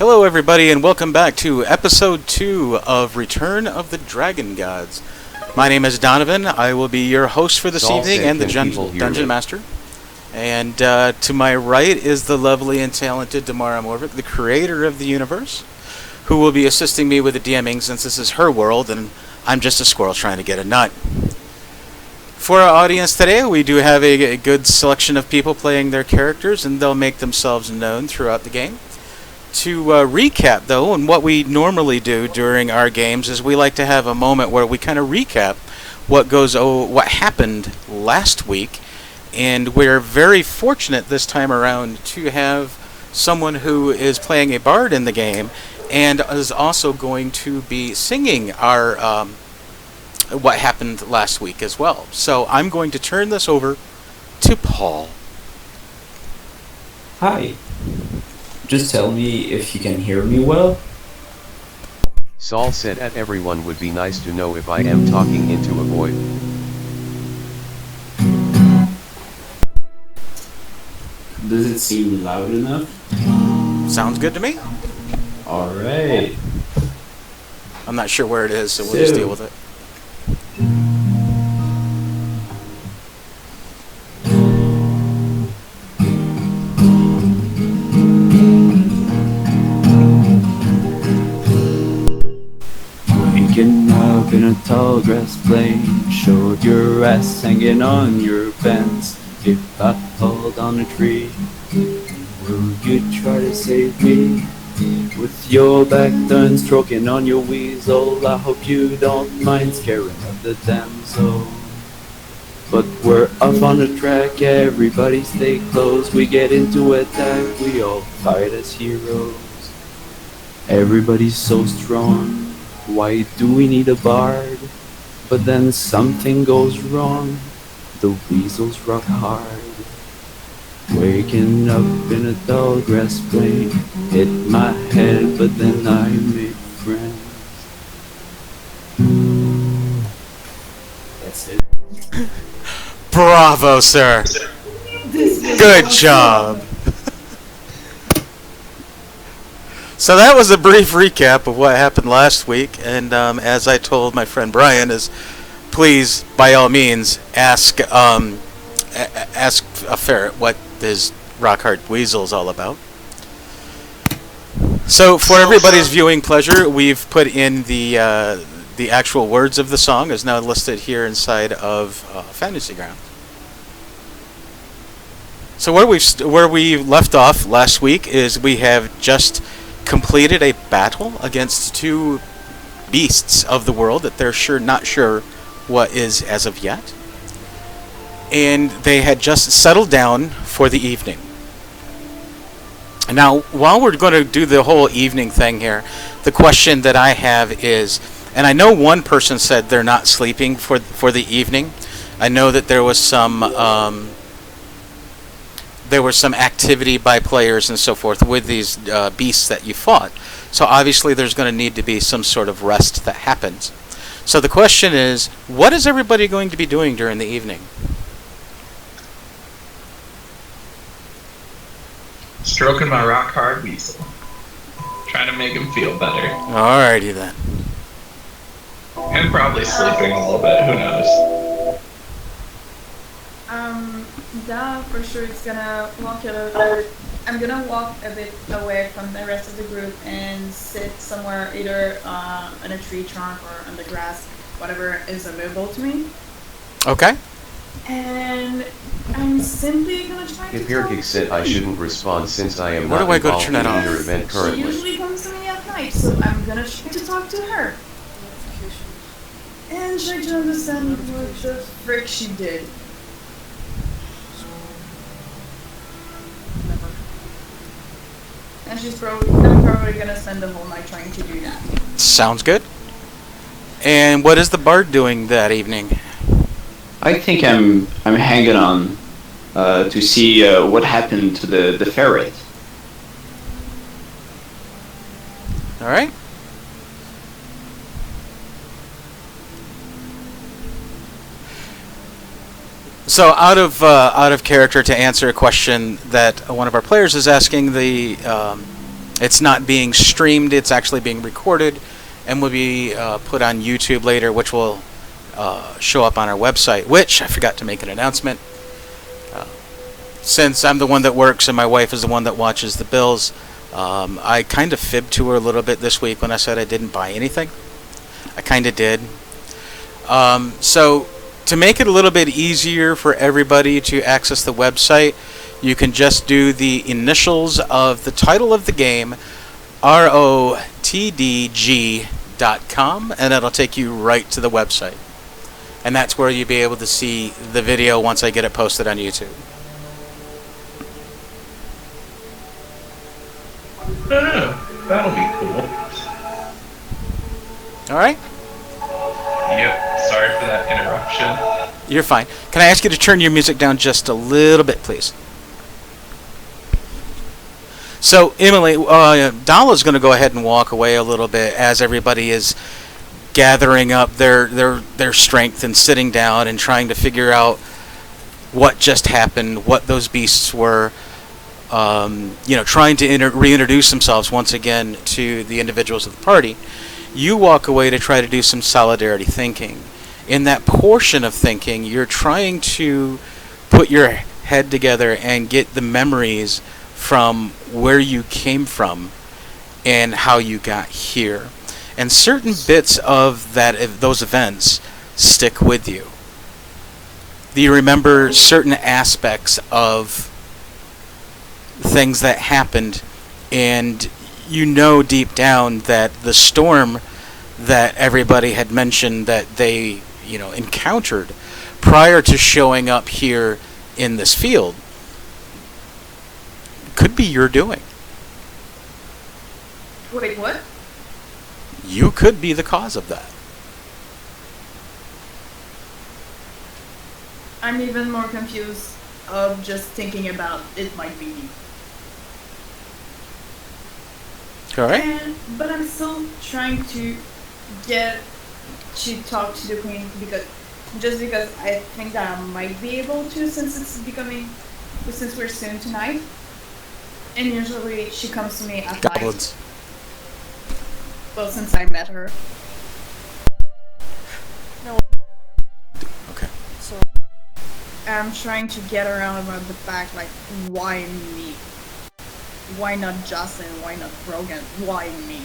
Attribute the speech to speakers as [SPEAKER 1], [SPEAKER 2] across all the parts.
[SPEAKER 1] Hello, everybody, and welcome back to episode 2 of Return of the Dragon Gods. My name is Donovan. I will be your host for this evening and the Dungeon Master. And to my right is the lovely and talented Damara Morvik, the creator of the universe, who will be assisting me with the DMing since this is her world and I'm just a squirrel trying to get a nut. For our audience today, we do have a good selection of people playing their characters, and they'll make themselves known throughout the game. To recap, though, and what we normally do during our games is we like to have a moment where we kind of recap what happened last week, and we're very fortunate this time around to have someone who is playing a bard in the game and is also going to be singing our what happened last week as well. So I'm going to turn this over to Paul.
[SPEAKER 2] Hi. Just tell me if you can hear me well.
[SPEAKER 3] Saul said that everyone would be nice to know if I am talking into a void.
[SPEAKER 2] Does it seem loud enough?
[SPEAKER 1] Sounds good to me.
[SPEAKER 2] Alright.
[SPEAKER 1] I'm not sure where it is, so we'll just deal with it.
[SPEAKER 2] Waking up in a tall grass plain, showed your ass hanging on your fence. If I fall down a tree, will you try to save me? With your back done stroking on your weasel, I hope you don't mind scaring of the damsel. But we're off on the track, everybody stay close. We get into attack, we all fight as heroes. Everybody's so strong, why do we need a bard? But then something goes wrong, the weasels rock hard. Waking up in a tall grass plain, hit my head, but then I made friends. That's it.
[SPEAKER 1] Bravo, sir. Good job. So that was a brief recap of what happened last week, and as I told my friend Brian, is please, by all means, ask a ferret what his Rockhard Weasel is all about. So for everybody's viewing pleasure, we've put in the actual words of the song is now listed here inside of Fantasy Ground. So where we left off last week is we have just completed a battle against two beasts of the world that they're not sure what is as of yet. And they had just settled down for the evening. Now, while we're going to do the whole evening thing here, the question that I have is, and I know one person said they're not sleeping for the evening. I know that there was some activity by players and so forth with these beasts that you fought. So obviously there's going to need to be some sort of rest that happens. So the question is, what is everybody going to be doing during the evening?
[SPEAKER 4] Stroking my rock hard weasel. Trying to make him feel better.
[SPEAKER 1] Alrighty then.
[SPEAKER 4] And probably sleeping a little bit, who knows?
[SPEAKER 5] Yeah, for sure it's gonna walk a little. I'm gonna walk a bit away from the rest of the group and sit somewhere either on a tree trunk or on the grass, whatever is available to me.
[SPEAKER 1] Okay.
[SPEAKER 5] And I'm simply gonna try to
[SPEAKER 3] If your gig said I shouldn't respond since I am
[SPEAKER 1] Where
[SPEAKER 3] not
[SPEAKER 1] do I go to
[SPEAKER 3] involved
[SPEAKER 1] turn
[SPEAKER 3] in
[SPEAKER 1] that on?
[SPEAKER 3] your event
[SPEAKER 5] She
[SPEAKER 3] currently.
[SPEAKER 5] usually comes to me at night, so I'm gonna try to talk to her. And try to understand what the frick she did. And I'm probably gonna spend the whole night trying to do that.
[SPEAKER 1] Sounds good. And what is the bard doing that evening?
[SPEAKER 2] I think I'm hanging on to see what happened to the ferret.
[SPEAKER 1] Alright. So out of character, to answer a question that one of our players is asking, the It's not being streamed, it's actually being recorded and will be put on YouTube later, which will show up on our website, which I forgot to make an announcement. Since I'm the one that works and my wife is the one that watches the bills, I kind of fibbed to her a little bit this week when I said I didn't buy anything. I kind of did. So to make it a little bit easier for everybody to access the website, you can just do the initials of the title of the game, ROTDG.com, and that'll take you right to the website. And that's where you'll be able to see the video once I get it posted on YouTube.
[SPEAKER 4] That'll be cool.
[SPEAKER 1] Alright?
[SPEAKER 4] Yep, sorry for that interruption.
[SPEAKER 1] You're fine. Can I ask you to turn your music down just a little bit, please? So, Emily, Dala's going to go ahead and walk away a little bit as everybody is gathering up their strength and sitting down and trying to figure out what just happened, what those beasts were, trying to reintroduce themselves once again to the individuals of the party. You walk away to try to do some solidarity thinking. In that portion of thinking, you're trying to put your head together and get the memories from where you came from and how you got here. And certain bits of those events stick with you. Do you remember certain aspects of things that happened, and you know deep down that the storm that everybody had mentioned that they encountered prior to showing up here in this field could be your doing.
[SPEAKER 5] Wait, what?
[SPEAKER 1] You could be the cause of that.
[SPEAKER 5] I'm even more confused of just thinking about it might be you.
[SPEAKER 1] Alright.
[SPEAKER 5] But I'm still trying to get to talk to the queen because I think that I might be able to since we're soon tonight. And usually she comes to me at
[SPEAKER 1] Goblins.
[SPEAKER 5] night. Well, since I met her.
[SPEAKER 1] Okay.
[SPEAKER 5] So I'm trying to get around about the fact, like, why me? Why not Jocelyn? Why not Brogan? Why me?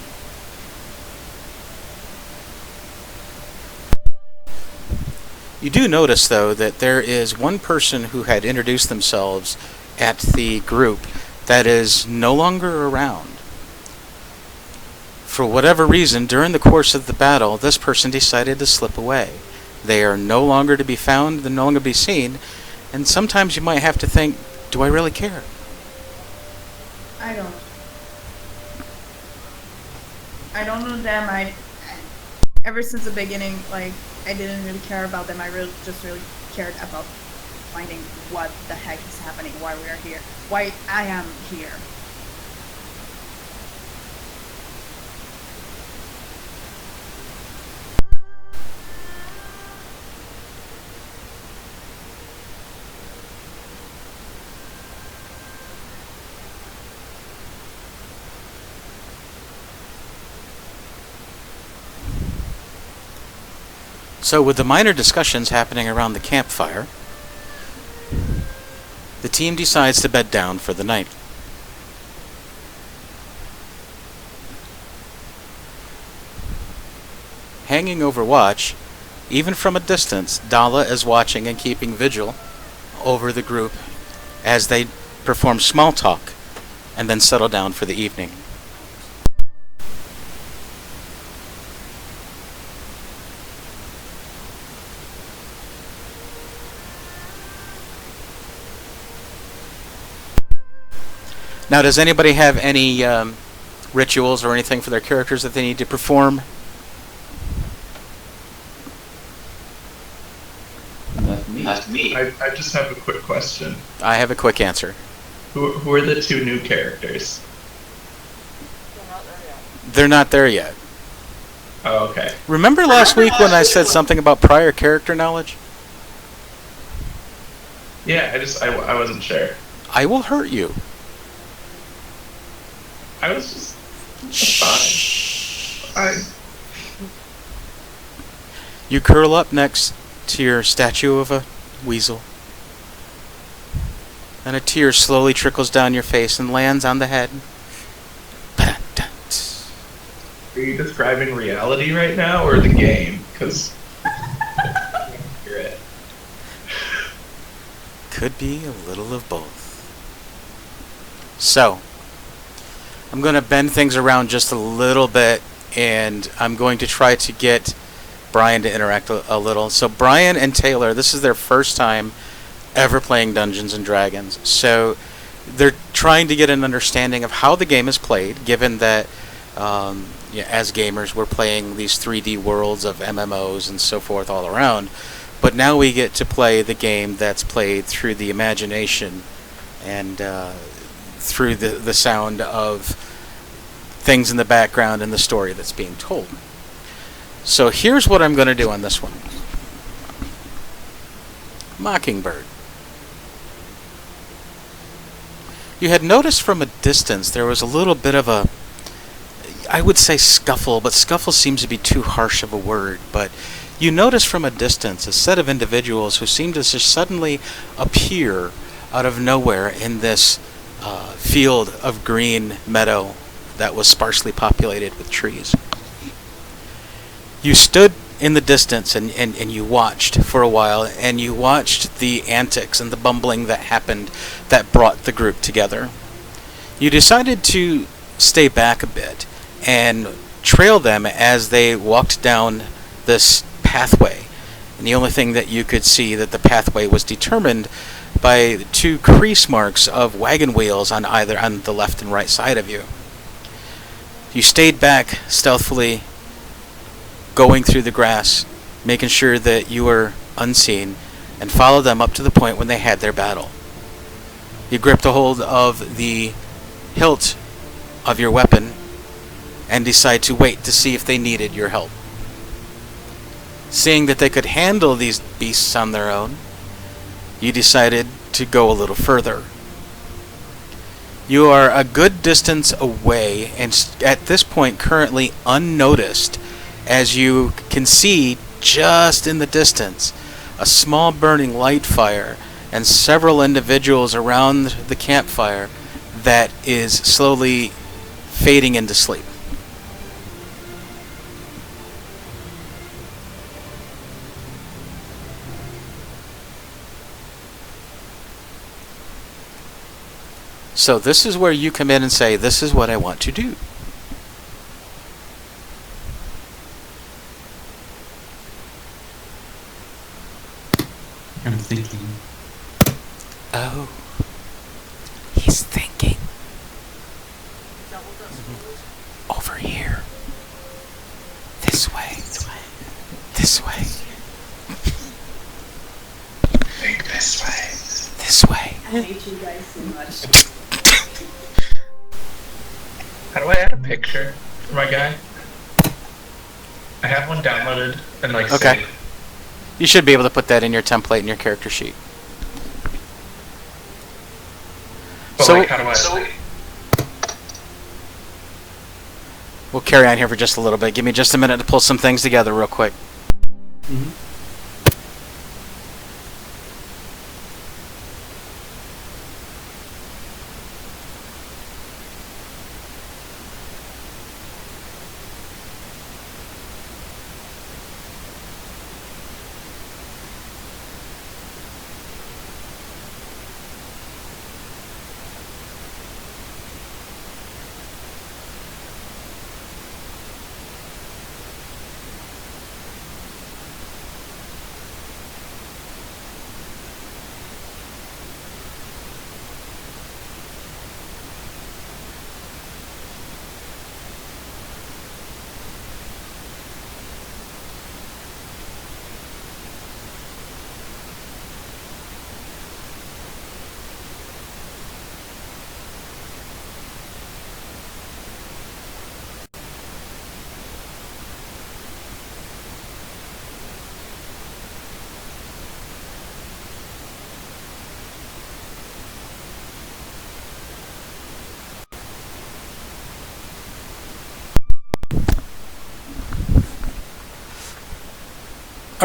[SPEAKER 1] You do notice, though, that there is one person who had introduced themselves at the group that is no longer around. For whatever reason, during the course of the battle, this person decided to slip away. They are no longer to be found, they're no longer to be seen, and sometimes you might have to think, do I really care?
[SPEAKER 5] I don't know them. Ever since the beginning, like, I didn't really care about them. I just really cared about finding what the heck is happening, why we are here, why I am here.
[SPEAKER 1] So with the minor discussions happening around the campfire, the team decides to bed down for the night. Hanging over watch, even from a distance, Dala is watching and keeping vigil over the group as they perform small talk and then settle down for the evening. Now, does anybody have any rituals or anything for their characters that they need to perform?
[SPEAKER 2] Not me.
[SPEAKER 4] I just have a quick question.
[SPEAKER 1] I have a quick answer.
[SPEAKER 4] Who are the two new characters?
[SPEAKER 1] They're not there yet.
[SPEAKER 4] Oh, okay.
[SPEAKER 1] Remember last week when I said something about prior character knowledge?
[SPEAKER 4] Yeah, I wasn't sure.
[SPEAKER 1] I will hurt you.
[SPEAKER 4] I was just fine.
[SPEAKER 1] You curl up next to your statue of a weasel. And a tear slowly trickles down your face and lands on the head.
[SPEAKER 4] Are you describing reality right now or the game? Because you're it.
[SPEAKER 1] Could be a little of both. So, I'm going to bend things around just a little bit, and I'm going to try to get Brian to interact a little. So Brian and Taylor, this is their first time ever playing Dungeons and Dragons. So they're trying to get an understanding of how the game is played, given that as gamers we're playing these 3D worlds of MMOs and so forth all around. But now we get to play the game that's played through the imagination and through the sound of things in the background and the story that's being told. So here's what I'm going to do on this one. Mockingbird. You had noticed from a distance there was a little bit of a, I would say scuffle, but scuffle seems to be too harsh of a word, but you notice from a distance a set of individuals who seem to just suddenly appear out of nowhere in this field of green meadow that was sparsely populated with trees. You stood in the distance and you watched for a while, and you watched the antics and the bumbling that happened that brought the group together. You decided to stay back a bit and trail them as they walked down this pathway. And the only thing that you could see that the pathway was determined by two crease marks of wagon wheels on the left and right side of you. You stayed back stealthily, going through the grass, making sure that you were unseen, and followed them up to the point when they had their battle. You gripped a hold of the hilt of your weapon and decided to wait to see if they needed your help. Seeing that they could handle these beasts on their own, you decided to go a little further. You are a good distance away, and at this point currently unnoticed, as you can see just in the distance a small burning light fire and several individuals around the campfire that is slowly fading into sleep. So this is where you come in and say, this is what I want to do.
[SPEAKER 2] I'm thinking.
[SPEAKER 1] Oh. He's thinking. Over here. This way. This way.
[SPEAKER 4] Think this way.
[SPEAKER 1] This way.
[SPEAKER 5] I hate you guys so much.
[SPEAKER 4] How do I add a picture for my guy? I have one downloaded and
[SPEAKER 1] Okay.
[SPEAKER 4] saved.
[SPEAKER 1] You should be able to put that in your template in your character sheet.
[SPEAKER 4] But
[SPEAKER 1] So-
[SPEAKER 4] how do I?
[SPEAKER 1] We'll carry on here for just a little bit. Give me just a minute to pull some things together real quick.
[SPEAKER 2] Mm-hmm.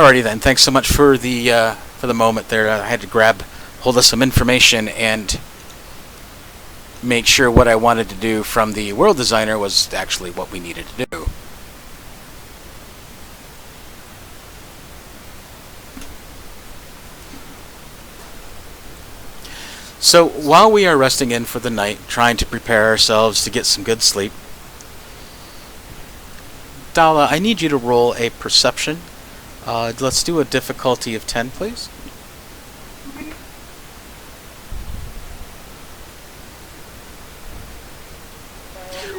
[SPEAKER 1] Alrighty then. Thanks so much for the moment there. I had to grab hold of some information and make sure what I wanted to do from the world designer was actually what we needed to do. So while we are resting in for the night, trying to prepare ourselves to get some good sleep, Dala, I need you to roll a perception. Let's do a difficulty of 10, please.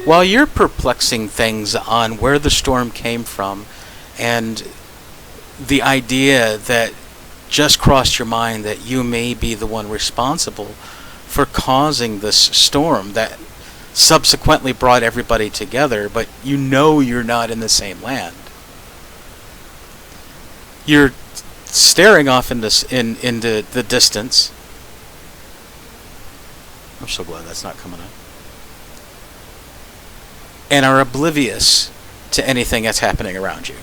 [SPEAKER 1] While you're perplexing things on where the storm came from and the idea that just crossed your mind that you may be the one responsible for causing this storm that subsequently brought everybody together, but you know you're not in the same land. You're staring off into the distance. I'm so glad that's not coming up. And are oblivious to anything that's happening around you.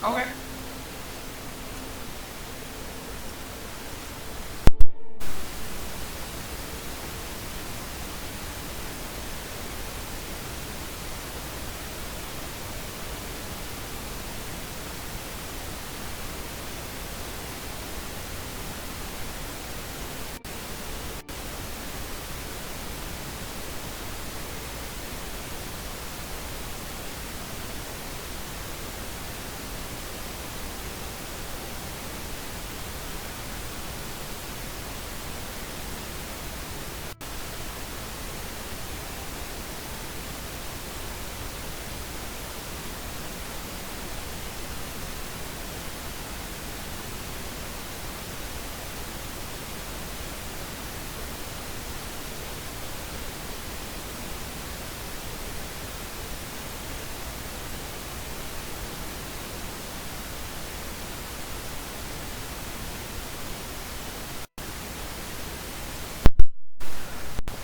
[SPEAKER 5] Okay.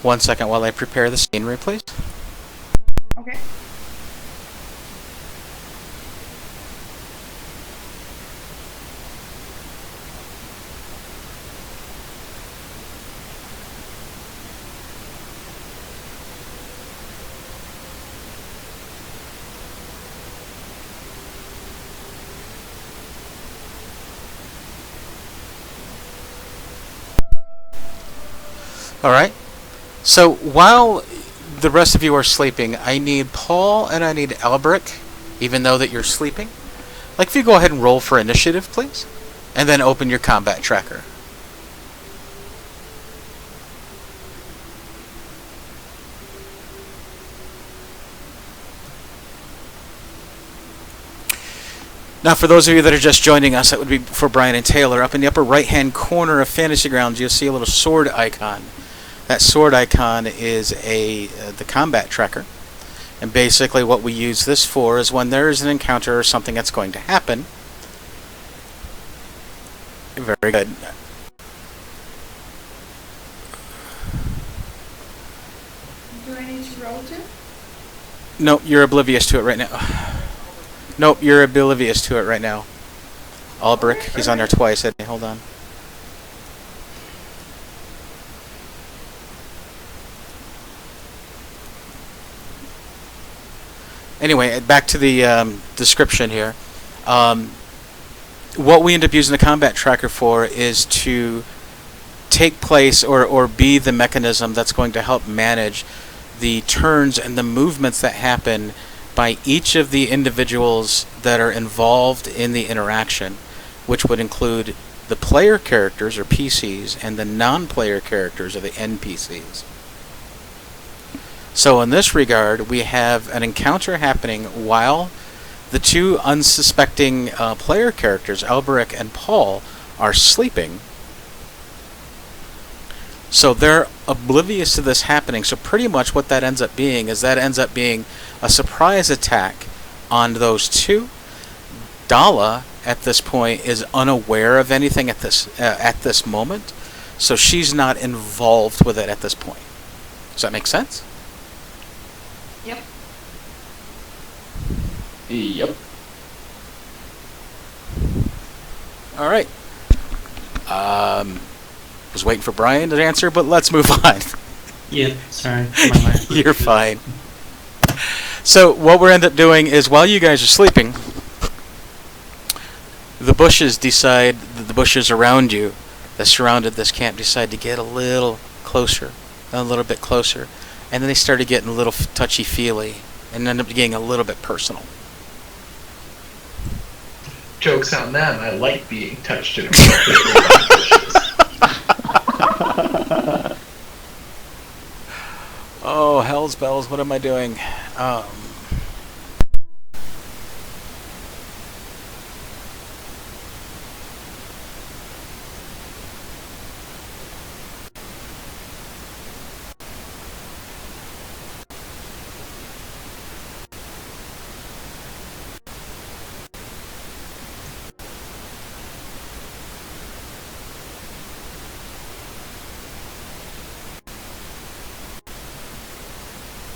[SPEAKER 1] One second while I prepare the scenery, please.
[SPEAKER 5] Okay.
[SPEAKER 1] All right. So while the rest of you are sleeping, I need Paul and I need Alberic, even though that you're sleeping. Like, if you go ahead and roll for initiative, please, and then open your combat tracker. Now, for those of you that are just joining us, that would be for Brian and Taylor. Up in the upper right-hand corner of Fantasy Grounds, you'll see a little sword icon. That sword icon is the combat tracker. And basically what we use this for is when there is an encounter or something that's going to happen. Very good.
[SPEAKER 5] Do I need to roll too?
[SPEAKER 1] Nope, you're oblivious to it right now. Nope, you're oblivious to it right now. Alberic, he's on there twice. Hold on. Anyway, back to the description here. What we end up using the combat tracker for is to take place or be the mechanism that's going to help manage the turns and the movements that happen by each of the individuals that are involved in the interaction, which would include the player characters or PCs and the non-player characters or the NPCs. So in this regard, we have an encounter happening while the two unsuspecting player characters, Alberic and Paul, are sleeping. So they're oblivious to this happening. So pretty much what that ends up being is a surprise attack on those two. Dala, at this point, is unaware of anything at this moment, so she's not involved with it at this point. Does that make sense?
[SPEAKER 5] Yep.
[SPEAKER 2] Yep.
[SPEAKER 1] All right. Was waiting for Brian to answer, but let's move on.
[SPEAKER 6] Yeah, sorry. My mic.
[SPEAKER 1] You're fine. So what we'll end up doing is while you guys are sleeping, the bushes around you that surrounded this camp decide to get a little bit closer, and then they started getting a little touchy-feely and end up getting a little bit personal.
[SPEAKER 4] Joke's on them. I like being touched inappropriately by bushes.
[SPEAKER 1] Oh, hell's bells, what am I doing?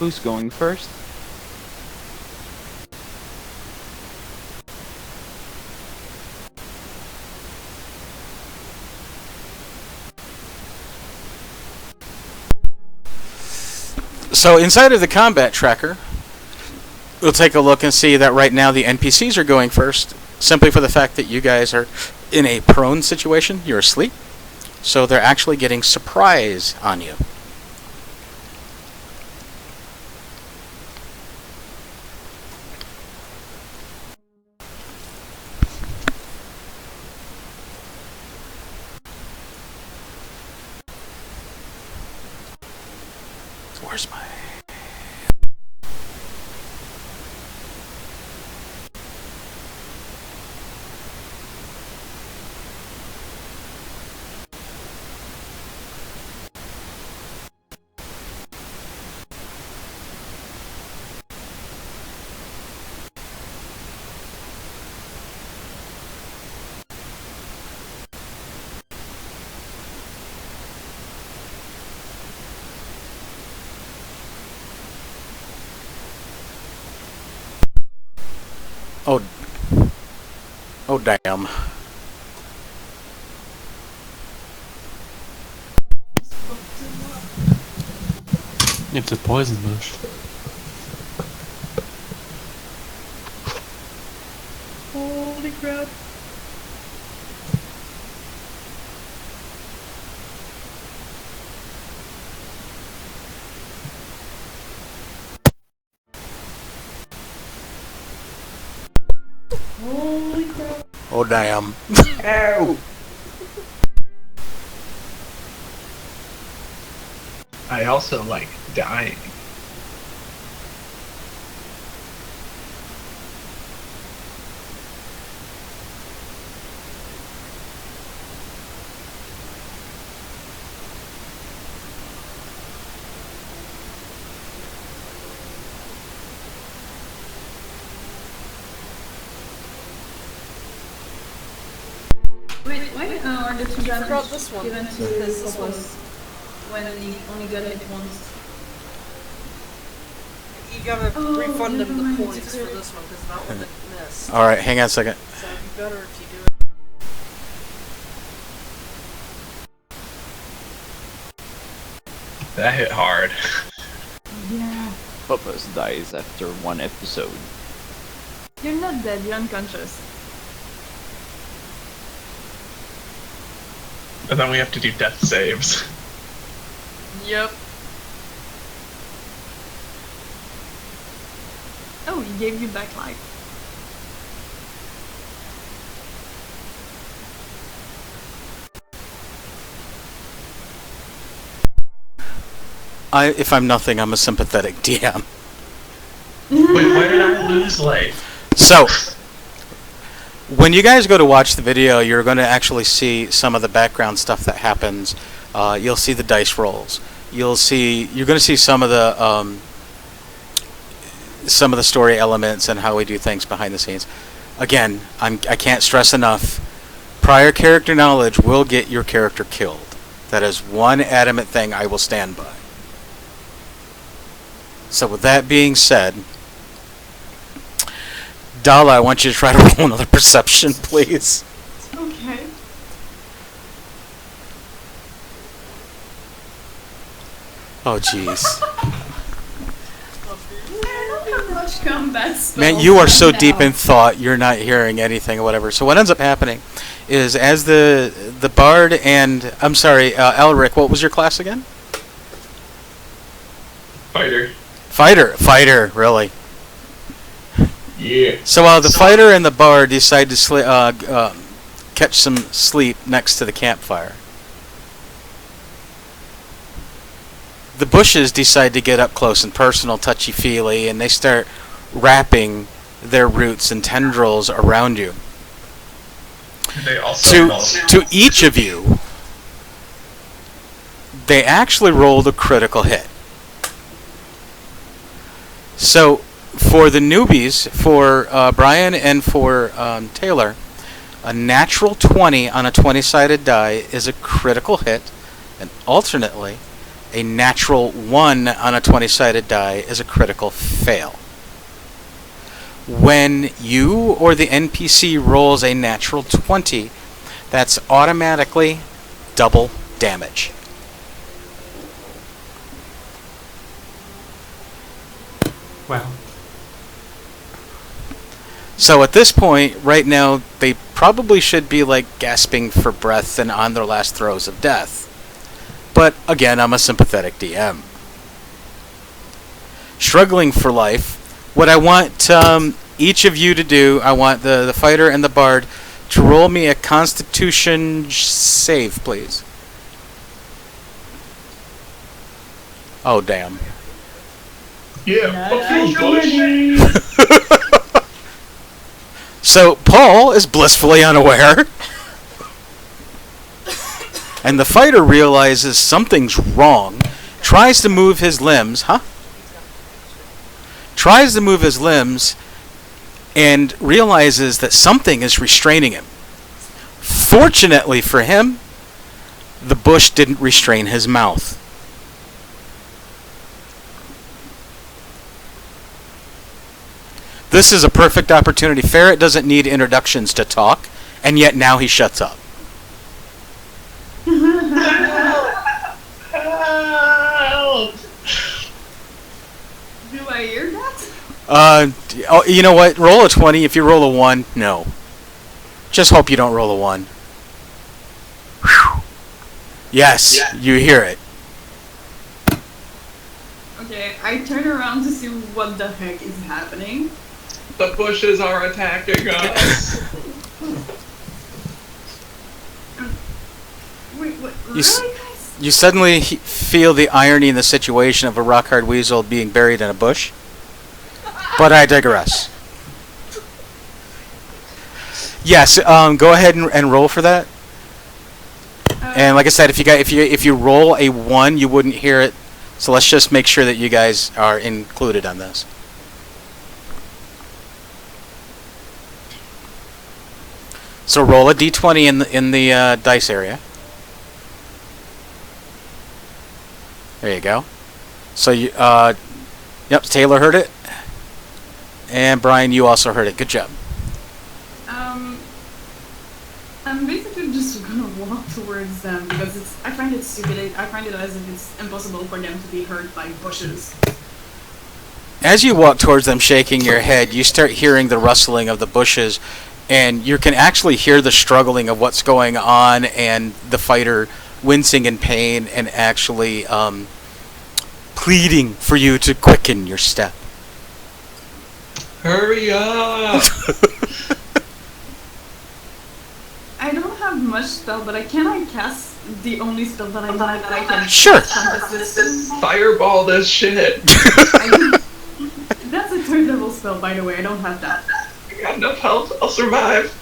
[SPEAKER 2] Who's going first?
[SPEAKER 1] So inside of the combat tracker, we'll take a look and see that right now the NPCs are going first, simply for the fact that you guys are in a prone situation, you're asleep, so they're actually getting surprise on you. Where's my... Oh damn.
[SPEAKER 6] It's a poison bush.
[SPEAKER 5] Holy crap. Holy crap.
[SPEAKER 1] Oh damn.
[SPEAKER 4] Ow! I also like dying.
[SPEAKER 5] Wait, why are the two
[SPEAKER 7] Forgot
[SPEAKER 5] damage
[SPEAKER 7] this one,
[SPEAKER 5] given to
[SPEAKER 7] because this
[SPEAKER 5] Popos
[SPEAKER 7] was-
[SPEAKER 5] when he only got hit once?
[SPEAKER 7] You gotta
[SPEAKER 5] Oh,
[SPEAKER 7] refund
[SPEAKER 5] never
[SPEAKER 7] him the
[SPEAKER 5] mind,
[SPEAKER 7] points
[SPEAKER 5] it's
[SPEAKER 7] for
[SPEAKER 5] okay.
[SPEAKER 7] this one, because that one didn't miss.
[SPEAKER 1] Alright, hang on a second.
[SPEAKER 7] So it'd be better if you do it.
[SPEAKER 4] That hit hard.
[SPEAKER 5] Yeah.
[SPEAKER 2] Popos dies after one episode.
[SPEAKER 5] You're not dead, you're unconscious.
[SPEAKER 4] And then we have to do death saves.
[SPEAKER 5] Yep. Oh, he gave you back life.
[SPEAKER 1] If I'm nothing, I'm a sympathetic DM.
[SPEAKER 4] Wait, why did I lose life?
[SPEAKER 1] So, when you guys go to watch the video, you're going to actually see some of the background stuff that happens. You'll see the dice rolls. You're going to see some of the story elements and how we do things behind the scenes. Again, I can't stress enough. Prior character knowledge will get your character killed. That is one adamant thing I will stand by. So with that being said, Dala, I want you to try to roll another perception, please.
[SPEAKER 5] Okay.
[SPEAKER 1] Oh, jeez.
[SPEAKER 5] I don't have much combat spells
[SPEAKER 1] Man, you are so
[SPEAKER 5] now.
[SPEAKER 1] deep in thought, you're not hearing anything or whatever. So what ends up happening is as the bard and... I'm sorry, Elric, what was your class again?
[SPEAKER 4] Fighter.
[SPEAKER 1] Fighter, really.
[SPEAKER 4] Yeah.
[SPEAKER 1] So the fighter and the bard decide to catch some sleep next to the campfire. The bushes decide to get up close and personal, touchy-feely, and they start wrapping their roots and tendrils around you.
[SPEAKER 4] They also
[SPEAKER 1] To each of you, they actually rolled a critical hit. So, for the newbies, for Brian and for Taylor, a natural 20 on a 20-sided die is a critical hit, and alternately, a natural 1 on a 20-sided die is a critical fail. When you or the NPC rolls a natural 20, that's automatically double damage.
[SPEAKER 6] Wow.
[SPEAKER 1] So at this point, right now, they probably should be like gasping for breath and on their last throes of death. But again, I'm a sympathetic DM. Struggling for life. What I want each of you to do, I want the fighter and the bard to roll me a Constitution save, please. Oh, damn.
[SPEAKER 4] Yeah. Fuck you, Bush.
[SPEAKER 1] So Paul is blissfully unaware. And the fighter realizes something's wrong, tries to move his limbs, Tries to move his limbs and realizes that something is restraining him. Fortunately for him, the bush didn't restrain his mouth. This is a perfect opportunity. Ferret doesn't need introductions to talk, and yet now he shuts up.
[SPEAKER 4] Help!
[SPEAKER 5] Do I hear that?
[SPEAKER 1] You know what? Roll a 20. If you roll a 1, no. Just hope you don't roll a 1. Whew. Yes, you hear it.
[SPEAKER 5] Okay, I turn around to see what the heck is happening.
[SPEAKER 4] The bushes are attacking us.
[SPEAKER 5] Wait, what?
[SPEAKER 1] You
[SPEAKER 5] Really,
[SPEAKER 1] s-
[SPEAKER 5] guys?
[SPEAKER 1] You suddenly feel the irony in the situation of a rock-hard weasel being buried in a bush. But I digress. Yes, go ahead and roll for that. And like I said, if you roll a 1, you wouldn't hear it. So let's just make sure that you guys are included on this. So roll a d20 in the dice area. There you go. So you, yep, Taylor heard it, and Brian, you also heard it. Good job.
[SPEAKER 5] I'm basically just gonna walk towards them because I find it stupid. I find it as if it's impossible for them to be hurt by bushes.
[SPEAKER 1] As you walk towards them, shaking your head, you start hearing the rustling of the bushes, and you can actually hear the struggling of what's going on, and the fighter wincing in pain and actually pleading for you to quicken your step.
[SPEAKER 4] Hurry up!
[SPEAKER 5] I don't have much spell, but can I cast the only spell that I can
[SPEAKER 1] Sure.
[SPEAKER 5] from this system?
[SPEAKER 4] Fireball this shit!
[SPEAKER 5] That's a third level spell, by the way. I don't have that.
[SPEAKER 4] I got enough health, I'll survive.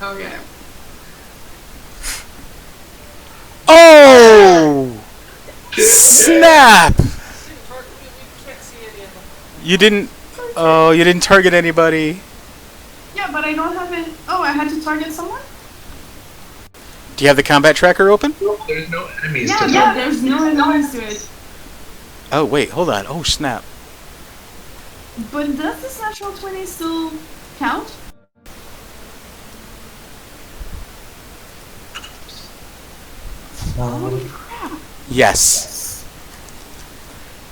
[SPEAKER 5] Okay.
[SPEAKER 1] Oh!
[SPEAKER 4] Shit,
[SPEAKER 1] Snap!
[SPEAKER 7] We can't see any of them.
[SPEAKER 1] You didn't. Oh, you didn't target anybody.
[SPEAKER 5] Yeah, but I don't have it. Oh, I had to target someone?
[SPEAKER 1] Do you have the combat tracker open?
[SPEAKER 4] There's no enemies
[SPEAKER 5] Yeah,
[SPEAKER 4] to
[SPEAKER 5] yeah,
[SPEAKER 4] talk.
[SPEAKER 5] there's no enemies to it.
[SPEAKER 1] Oh wait, hold on. Oh snap!
[SPEAKER 5] But does this natural 20 still count? Holy crap.
[SPEAKER 1] Yes.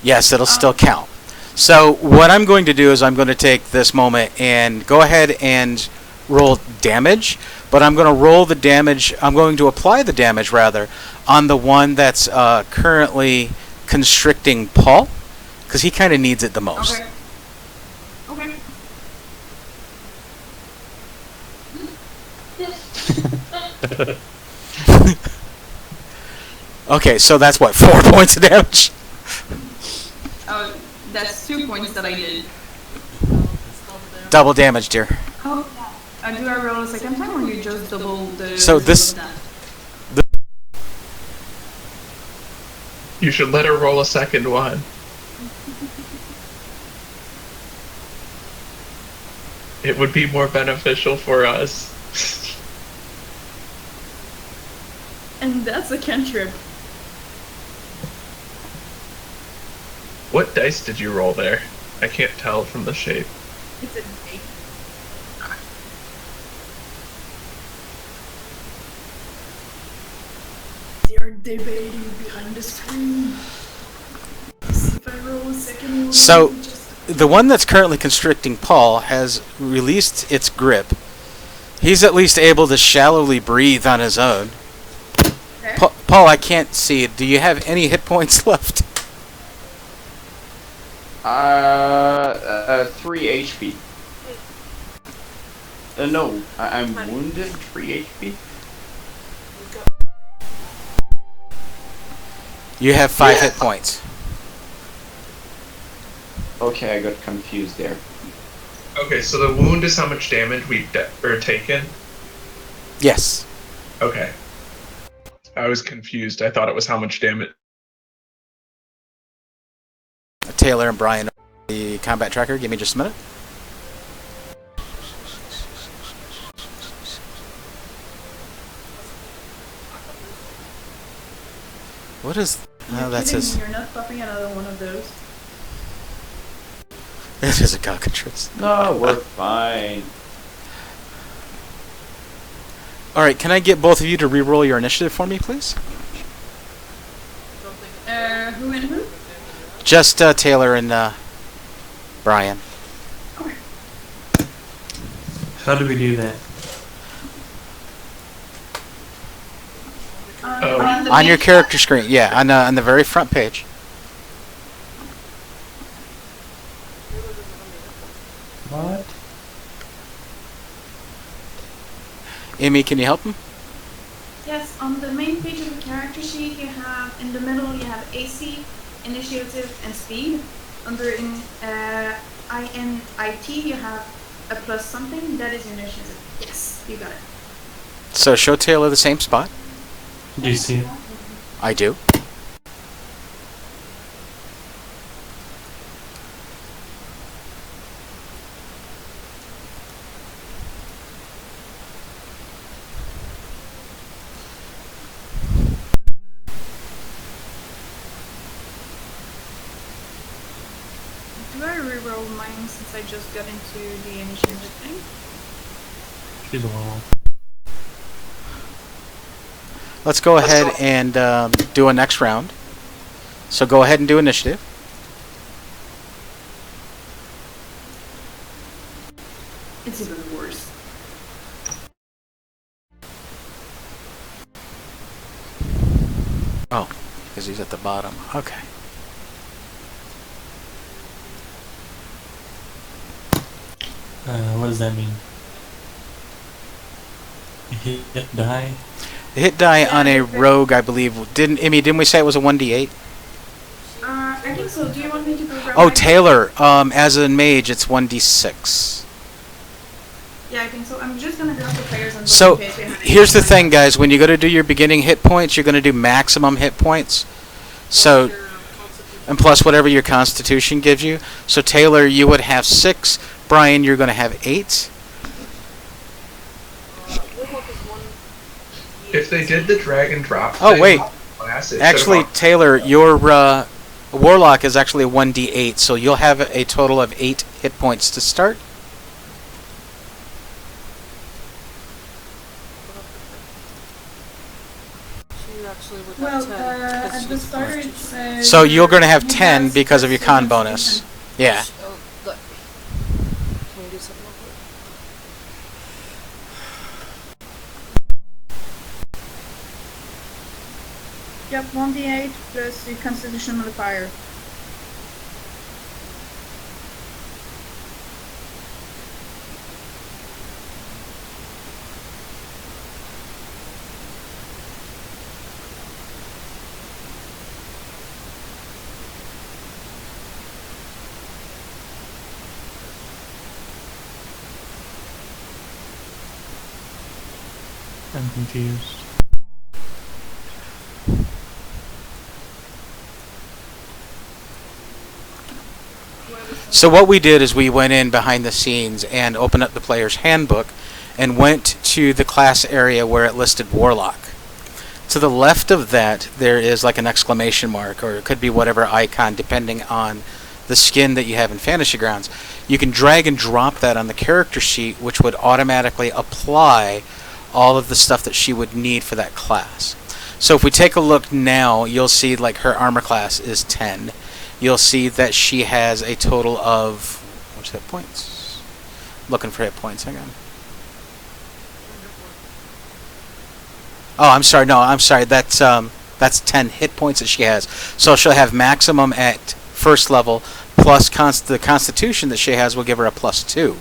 [SPEAKER 1] Yes, it'll still count. So what I'm going to do is I'm going to take this moment and go ahead and roll damage, but I'm going to roll the damage. I'm going to apply the damage rather on the one that's currently constricting Paul, because he kind of needs it the most.
[SPEAKER 5] Okay. Okay.
[SPEAKER 1] Okay, so that's what, 4 points of damage?
[SPEAKER 5] Oh, that's 2 points that I did.
[SPEAKER 1] Double damage, dear.
[SPEAKER 5] Oh, do I roll a second time or you just double the...
[SPEAKER 1] So this-
[SPEAKER 5] double that?
[SPEAKER 4] You should let her roll a second one. It would be more beneficial for us.
[SPEAKER 5] And that's a cantrip.
[SPEAKER 4] What dice did you roll there? I can't tell from the shape.
[SPEAKER 5] It's an 8. They're debating behind the screen. See if I roll a second one.
[SPEAKER 1] So, the one that's currently constricting Paul has released its grip. He's at least able to shallowly breathe on his own.
[SPEAKER 5] Okay.
[SPEAKER 1] Paul, I can't see. Do you have any hit points left?
[SPEAKER 2] 3 HP. No, I'm wounded. 3 HP.
[SPEAKER 1] You have 5 hit points.
[SPEAKER 2] Okay, I got confused there.
[SPEAKER 4] Okay, so the wound is how much damage we've taken?
[SPEAKER 1] Yes.
[SPEAKER 4] Okay. I was confused. I thought it was how much damage.
[SPEAKER 1] Taylor and Brian, the combat tracker. Give me just a minute. What is... Oh, that's his...
[SPEAKER 5] You're not popping another one of those.
[SPEAKER 1] It is a cockatrice.
[SPEAKER 2] No, we're fine.
[SPEAKER 1] Alright, can I get both of you to re-roll your initiative for me, please?
[SPEAKER 5] Who and who?
[SPEAKER 1] Just Taylor and Brian.
[SPEAKER 6] How do we do that?
[SPEAKER 1] On your character screen, yeah, on the very front page.
[SPEAKER 2] What?
[SPEAKER 1] Amy, can you help him?
[SPEAKER 5] Yes, on the main page of the character sheet, you have in the middle you have AC, initiative, and speed. Under INIT, you have a plus something. That is initiative. Yes, you got it.
[SPEAKER 1] So show Taylor the same spot.
[SPEAKER 6] Do you see it?
[SPEAKER 1] I do.
[SPEAKER 5] Do I reroll mine since I just got into the initiative thing?
[SPEAKER 6] She's a little.
[SPEAKER 1] Let's go ahead and do a next round. So go ahead and do initiative.
[SPEAKER 5] It's even worse.
[SPEAKER 1] Oh, because he's at the bottom. Okay.
[SPEAKER 6] What does that mean? Hit die?
[SPEAKER 1] The hit die on a rogue, I believe. Didn't we say it was a 1d8?
[SPEAKER 5] I think so. Do you want me to go grab
[SPEAKER 1] Oh,
[SPEAKER 5] my-
[SPEAKER 1] Taylor, as a mage, it's 1d6.
[SPEAKER 5] Yeah, I think so. I'm just gonna grab the players and
[SPEAKER 1] So,
[SPEAKER 5] in case we have any-
[SPEAKER 1] here's the thing, guys. When you go to do your beginning hit points, you're going to do maximum hit points. So,
[SPEAKER 7] Your constitution.
[SPEAKER 1] and plus whatever your constitution gives you. So, Taylor, you would have 6. Brian, you're going to have 8.
[SPEAKER 7] Warlock is 1.
[SPEAKER 4] If they did the drag and drop
[SPEAKER 1] Oh,
[SPEAKER 4] thing,
[SPEAKER 1] wait.
[SPEAKER 4] class, it should've
[SPEAKER 1] Actually,
[SPEAKER 4] gone-
[SPEAKER 1] Taylor, your Warlock is actually a 1d8, so you'll have a total of 8 hit points to start.
[SPEAKER 7] She actually would
[SPEAKER 5] Well,
[SPEAKER 7] have 10. because
[SPEAKER 5] at
[SPEAKER 7] she
[SPEAKER 5] the
[SPEAKER 7] was
[SPEAKER 5] starter Alright,
[SPEAKER 1] So you're going to have
[SPEAKER 5] he
[SPEAKER 1] 10
[SPEAKER 5] has
[SPEAKER 1] because of your con
[SPEAKER 5] constitution.
[SPEAKER 1] bonus. Yeah.
[SPEAKER 7] Oh, look. Can we do something real quick?
[SPEAKER 5] Yep, 1d8 plus the constitution modifier.
[SPEAKER 6] I'm confused.
[SPEAKER 1] So what we did is we went in behind the scenes and opened up the player's handbook and went to the class area where it listed Warlock. To the left of that, there is like an exclamation mark, or it could be whatever icon depending on the skin that you have in Fantasy Grounds. You can drag and drop that on the character sheet, which would automatically apply all of the stuff that she would need for that class. So if we take a look now, you'll see like her armor class is 10. You'll see that she has a total of, what's hit points? Looking for hit points, hang on. Oh, I'm sorry, no, I'm sorry, that's 10 hit points that she has. So she'll have maximum at first level, plus the constitution that she has will give her a +2.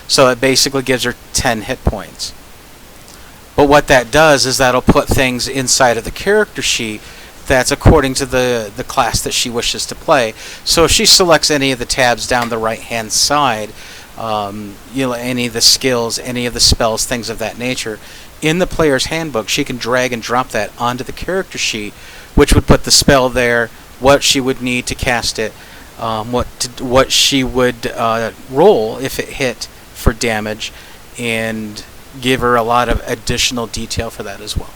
[SPEAKER 1] So it basically gives her 10 hit points. But what that does is that'll put things inside of the character sheet that's according to the class that she wishes to play. So if she selects any of the tabs down the right hand side, any of the skills, any of the spells, things of that nature, in the player's handbook she can drag and drop that onto the character sheet, which would put the spell there, what she would need to cast it, what she would roll if it hit for damage, and give her a lot of additional detail for that as well.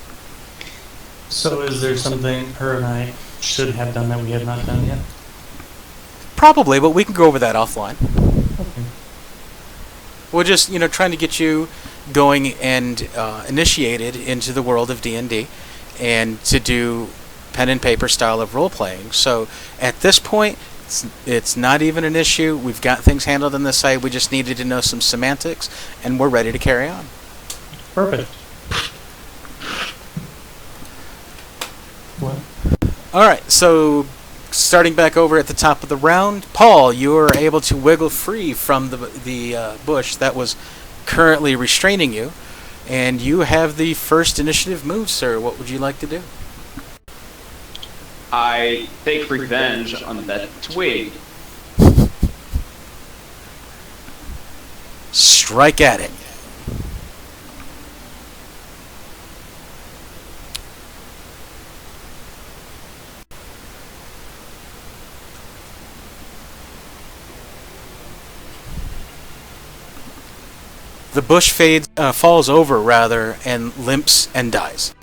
[SPEAKER 6] So is there something her and I should have done that we have not done yet?
[SPEAKER 1] Probably, but we can go over that offline.
[SPEAKER 6] Okay.
[SPEAKER 1] We're just, trying to get you going and initiated into the world of D&D and to do pen and paper style of role playing. So at this point, it's not even an issue. We've got things handled on this side. We just needed to know some semantics, and we're ready to carry on.
[SPEAKER 6] Perfect. What?
[SPEAKER 1] All right, so starting back over at the top of the round, Paul, you are able to wiggle free from the bush that was currently restraining you, and you have the first initiative move, sir. What would you like to do?
[SPEAKER 8] I take revenge on that twig.
[SPEAKER 1] Strike at it. The bush falls over rather, and limps and dies.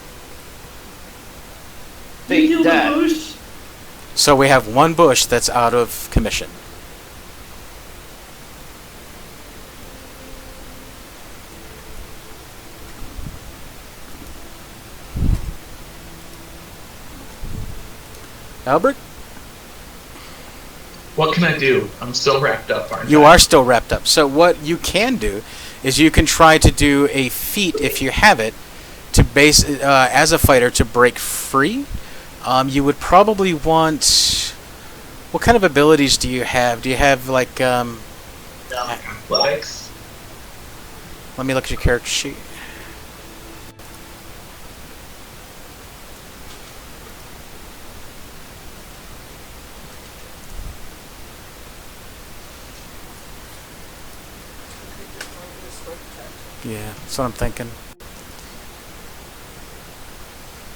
[SPEAKER 8] Take that.
[SPEAKER 1] So we have one bush that's out of commission. Albert?
[SPEAKER 4] What can I do? I'm still wrapped up, aren't I?
[SPEAKER 1] You are still wrapped up. So what you can do is you can try to do a feat, if you have it, to as a fighter, to break free. You would probably want... What kind of abilities do you have? Do you have, like...
[SPEAKER 4] Athletics.
[SPEAKER 1] Let me look at your character sheet. Yeah, that's what I'm thinking.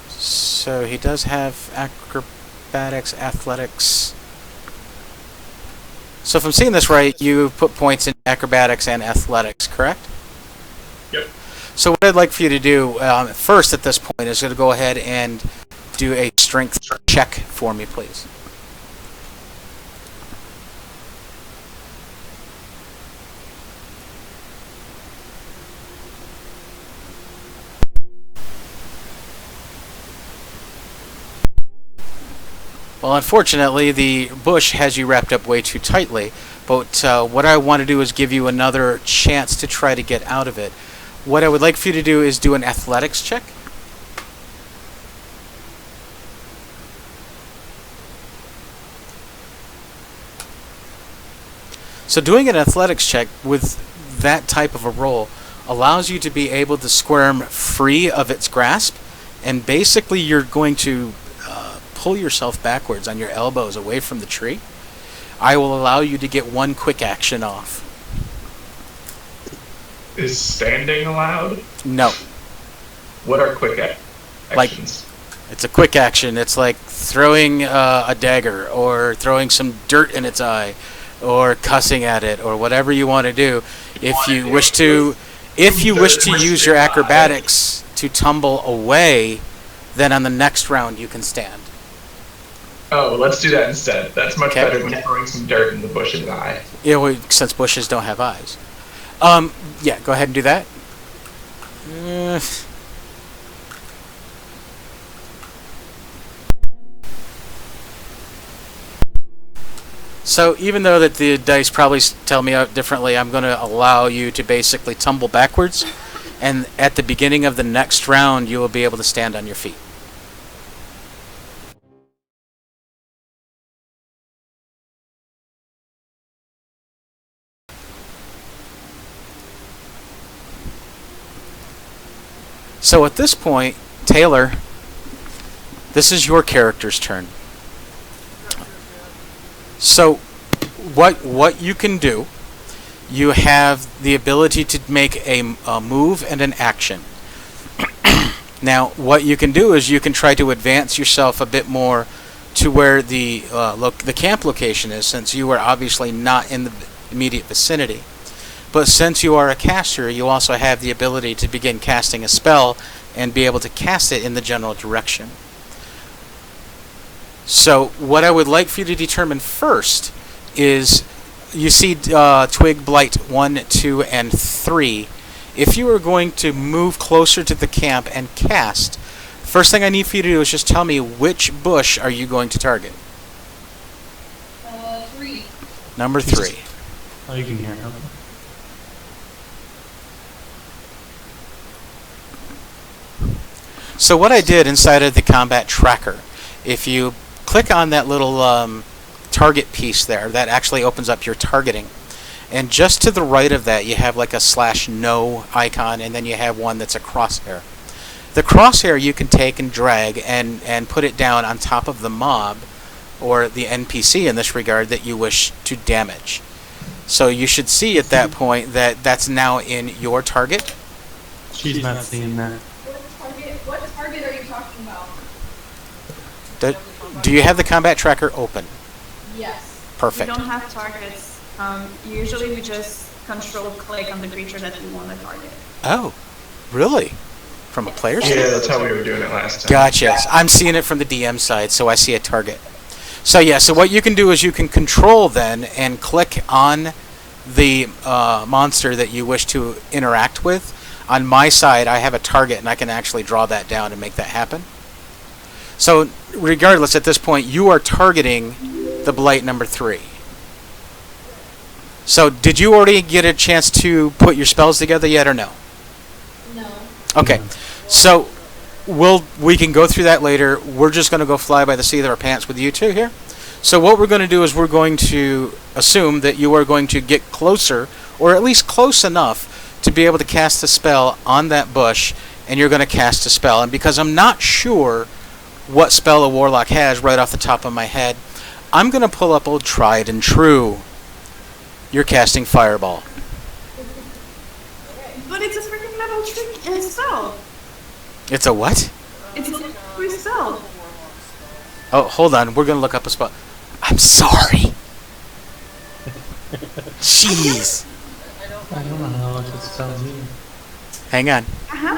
[SPEAKER 1] So he does have acrobatics, athletics. So if I'm seeing this right, you put points in acrobatics and athletics, correct?
[SPEAKER 4] Yep.
[SPEAKER 1] So what I'd like for you to do first at this point is to go ahead and do a strength check for me, please. Well, unfortunately, the bush has you wrapped up way too tightly. But what I want to do is give you another chance to try to get out of it. What I would like for you to do is do an athletics check. So doing an athletics check with that type of a roll allows you to be able to squirm free of its grasp, and basically you're going to pull yourself backwards on your elbows away from the tree. I will allow you to get one quick action off.
[SPEAKER 4] Is standing allowed?
[SPEAKER 1] No.
[SPEAKER 4] What are quick
[SPEAKER 1] Like-
[SPEAKER 4] actions?
[SPEAKER 1] It's a quick action. It's like throwing a dagger, or throwing some dirt in its eye, or cussing at it, or whatever you want to do. If you wish to use your acrobatics to tumble away, then on the next round you can stand.
[SPEAKER 4] Oh, let's do that instead. That's much
[SPEAKER 1] Okay.
[SPEAKER 4] better than throwing some dirt in the bush's eye.
[SPEAKER 1] Yeah, well, since bushes don't have eyes. Yeah, go ahead and do that. So even though that the dice probably tell me out differently, I'm going to allow you to basically tumble backwards, and at the beginning of the next round, you will be able to stand on your feet. So at this point, Taylor, this is your character's turn. So what you can do, you have the ability to make a move and an action. Now, what you can do is you can try to advance yourself a bit more to where the camp location is, since you are obviously not in the immediate vicinity. But since you are a caster, you also have the ability to begin casting a spell and be able to cast it in the general direction. So what I would like for you to determine first is, you see Twig Blight 1, 2, and 3. If you are going to move closer to the camp and cast, first thing I need for you to do is just tell me which bush are you going to target.
[SPEAKER 5] 3.
[SPEAKER 1] Number 3.
[SPEAKER 6] Oh, you can hear him.
[SPEAKER 1] So what I did inside of the combat tracker, if you click on that little target piece there, that actually opens up your targeting. And just to the right of that, you have like a /no icon, and then you have one that's a crosshair. The crosshair you can take and drag and put it down on top of the mob, or the NPC in this regard, that you wish to damage. So you should see at that point that that's now in your target.
[SPEAKER 6] She's not seeing that.
[SPEAKER 5] What target are you talking about?
[SPEAKER 1] Do you have the combat tracker open?
[SPEAKER 5] Yes.
[SPEAKER 1] Perfect.
[SPEAKER 5] We don't have targets. Usually we just control-click on the creature that we want to target.
[SPEAKER 1] Oh, really? From a player's
[SPEAKER 4] Yeah, that's how we were doing it last time.
[SPEAKER 1] Gotcha. I'm seeing it from the DM side, so I see a target. So yeah, so what you can do is you can control then and click on the monster that you wish to interact with. On my side, I have a target, and I can actually draw that down and make that happen. So regardless, at this point, you are targeting the Blight number 3. So did you already get a chance to put your spells together yet, or no?
[SPEAKER 5] No.
[SPEAKER 1] Okay, so we can go through that later. We're just going to go fly by the seat of our pants with you two here. So what we're going to do is we're going to assume that you are going to get closer, or at least close enough, to be able to cast a spell on that bush, and you're going to cast a spell. And because I'm not sure what spell a warlock has right off the top of my head, I'm going to pull up old tried and true. You're casting Fireball.
[SPEAKER 5] But it's a freaking level 3 spell.
[SPEAKER 1] It's a what?
[SPEAKER 5] It's a level 3 spell.
[SPEAKER 1] Oh, hold on. We're going to look up a spell. I'm sorry. Jeez.
[SPEAKER 6] I don't know how much it spells either.
[SPEAKER 1] Hang on.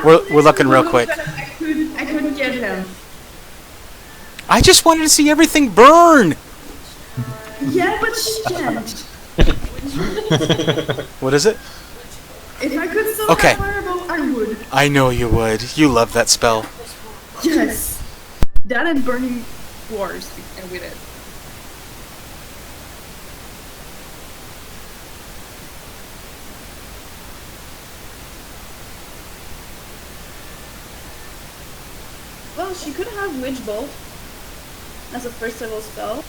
[SPEAKER 1] We're looking real quick.
[SPEAKER 5] I couldn't get him.
[SPEAKER 1] I just wanted to see everything burn.
[SPEAKER 5] Yeah, but she can't.
[SPEAKER 1] What is it?
[SPEAKER 5] If I could still
[SPEAKER 1] Okay.
[SPEAKER 5] have Fireball, I would.
[SPEAKER 1] I know you would. You love that spell.
[SPEAKER 5] Yes. That and burning dwarves with it. Well, she could have Witch Bolt as a first level spell.